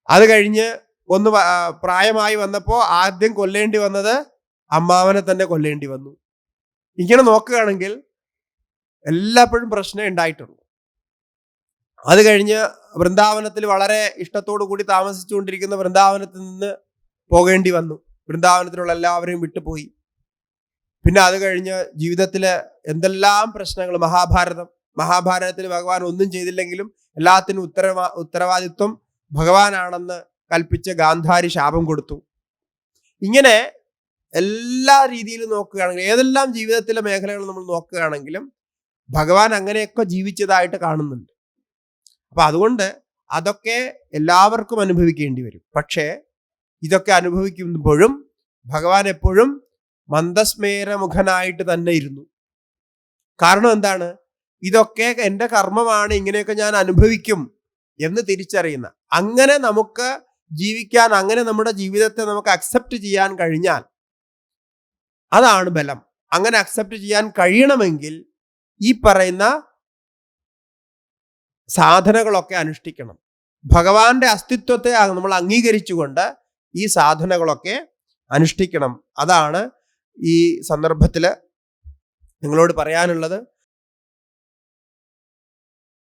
അത് കഴിഞ്ഞ് ഒന്ന് പ്രായമായി വന്നപ്പോൾ ആദ്യം കൊല്ലേണ്ടി വന്നത് അമ്മാവനെ തന്നെ കൊല്ലേണ്ടി വന്നു. ഇങ്ങനെ നോക്കുകയാണെങ്കിൽ എല്ലാപ്പോഴും പ്രശ്നം ഉണ്ടായിട്ടുണ്ട്. അത് കഴിഞ്ഞ് വൃന്ദാവനത്തിൽ വളരെ ഇഷ്ടത്തോടു കൂടി താമസിച്ചുകൊണ്ടിരിക്കുന്ന വൃന്ദാവനത്തിൽ നിന്ന് പോകേണ്ടി വന്നു. വൃന്ദാവനത്തിലുള്ള എല്ലാവരെയും വിട്ടുപോയി. പിന്നെ അത് കഴിഞ്ഞ് ജീവിതത്തിലെ എന്തെല്ലാം പ്രശ്നങ്ങൾ. മഹാഭാരതത്തിൽ ഭഗവാൻ ഒന്നും ചെയ്തില്ലെങ്കിലും എല്ലാത്തിനും ഉത്തരവാദിത്വം ഭഗവാനാണെന്ന് കൽപ്പിച്ച് ഗാന്ധാരി ശാപം കൊടുത്തു. ഇങ്ങനെ എല്ലാ രീതിയിലും നോക്കുകയാണെങ്കിൽ, ഏതെല്ലാം ജീവിതത്തിലെ മേഖലകൾ നമ്മൾ നോക്കുകയാണെങ്കിലും ഭഗവാൻ അങ്ങനെയൊക്കെ ജീവിച്ചതായിട്ട് കാണുന്നുണ്ട്. അപ്പൊ അതുകൊണ്ട് അതൊക്കെ എല്ലാവർക്കും അനുഭവിക്കേണ്ടി വരും. പക്ഷേ ഇതൊക്കെ അനുഭവിക്കുമ്പോഴും ഭഗവാൻ എപ്പോഴും മന്ദസ്മേരമുഖനായിട്ട് തന്നെ ഇരുന്നു. കാരണം എന്താണ്? ഇതൊക്കെ എൻ്റെ കർമ്മമാണ്, ഇങ്ങനെയൊക്കെ ഞാൻ അനുഭവിക്കും എന്ന് തിരിച്ചറിയുന്ന, അങ്ങനെ നമുക്ക് ജീവിക്കാൻ, അങ്ങനെ നമ്മുടെ ജീവിതത്തെ നമുക്ക് അക്സെപ്റ്റ് ചെയ്യാൻ കഴിഞ്ഞാൽ അതാണ് ബലം. അങ്ങനെ അക്സെപ്റ്റ് ചെയ്യാൻ കഴിയണമെങ്കിൽ ഈ പറയുന്ന സാധനകളൊക്കെ അനുഷ്ഠിക്കണം. ഭഗവാന്റെ അസ്തിത്വത്തെ നമ്മൾ അംഗീകരിച്ചുകൊണ്ട് ഈ സാധനകളൊക്കെ അനുഷ്ഠിക്കണം. അതാണ് ഈ സന്ദർഭത്തിൽ നിങ്ങളോട് പറയാനുള്ളത്.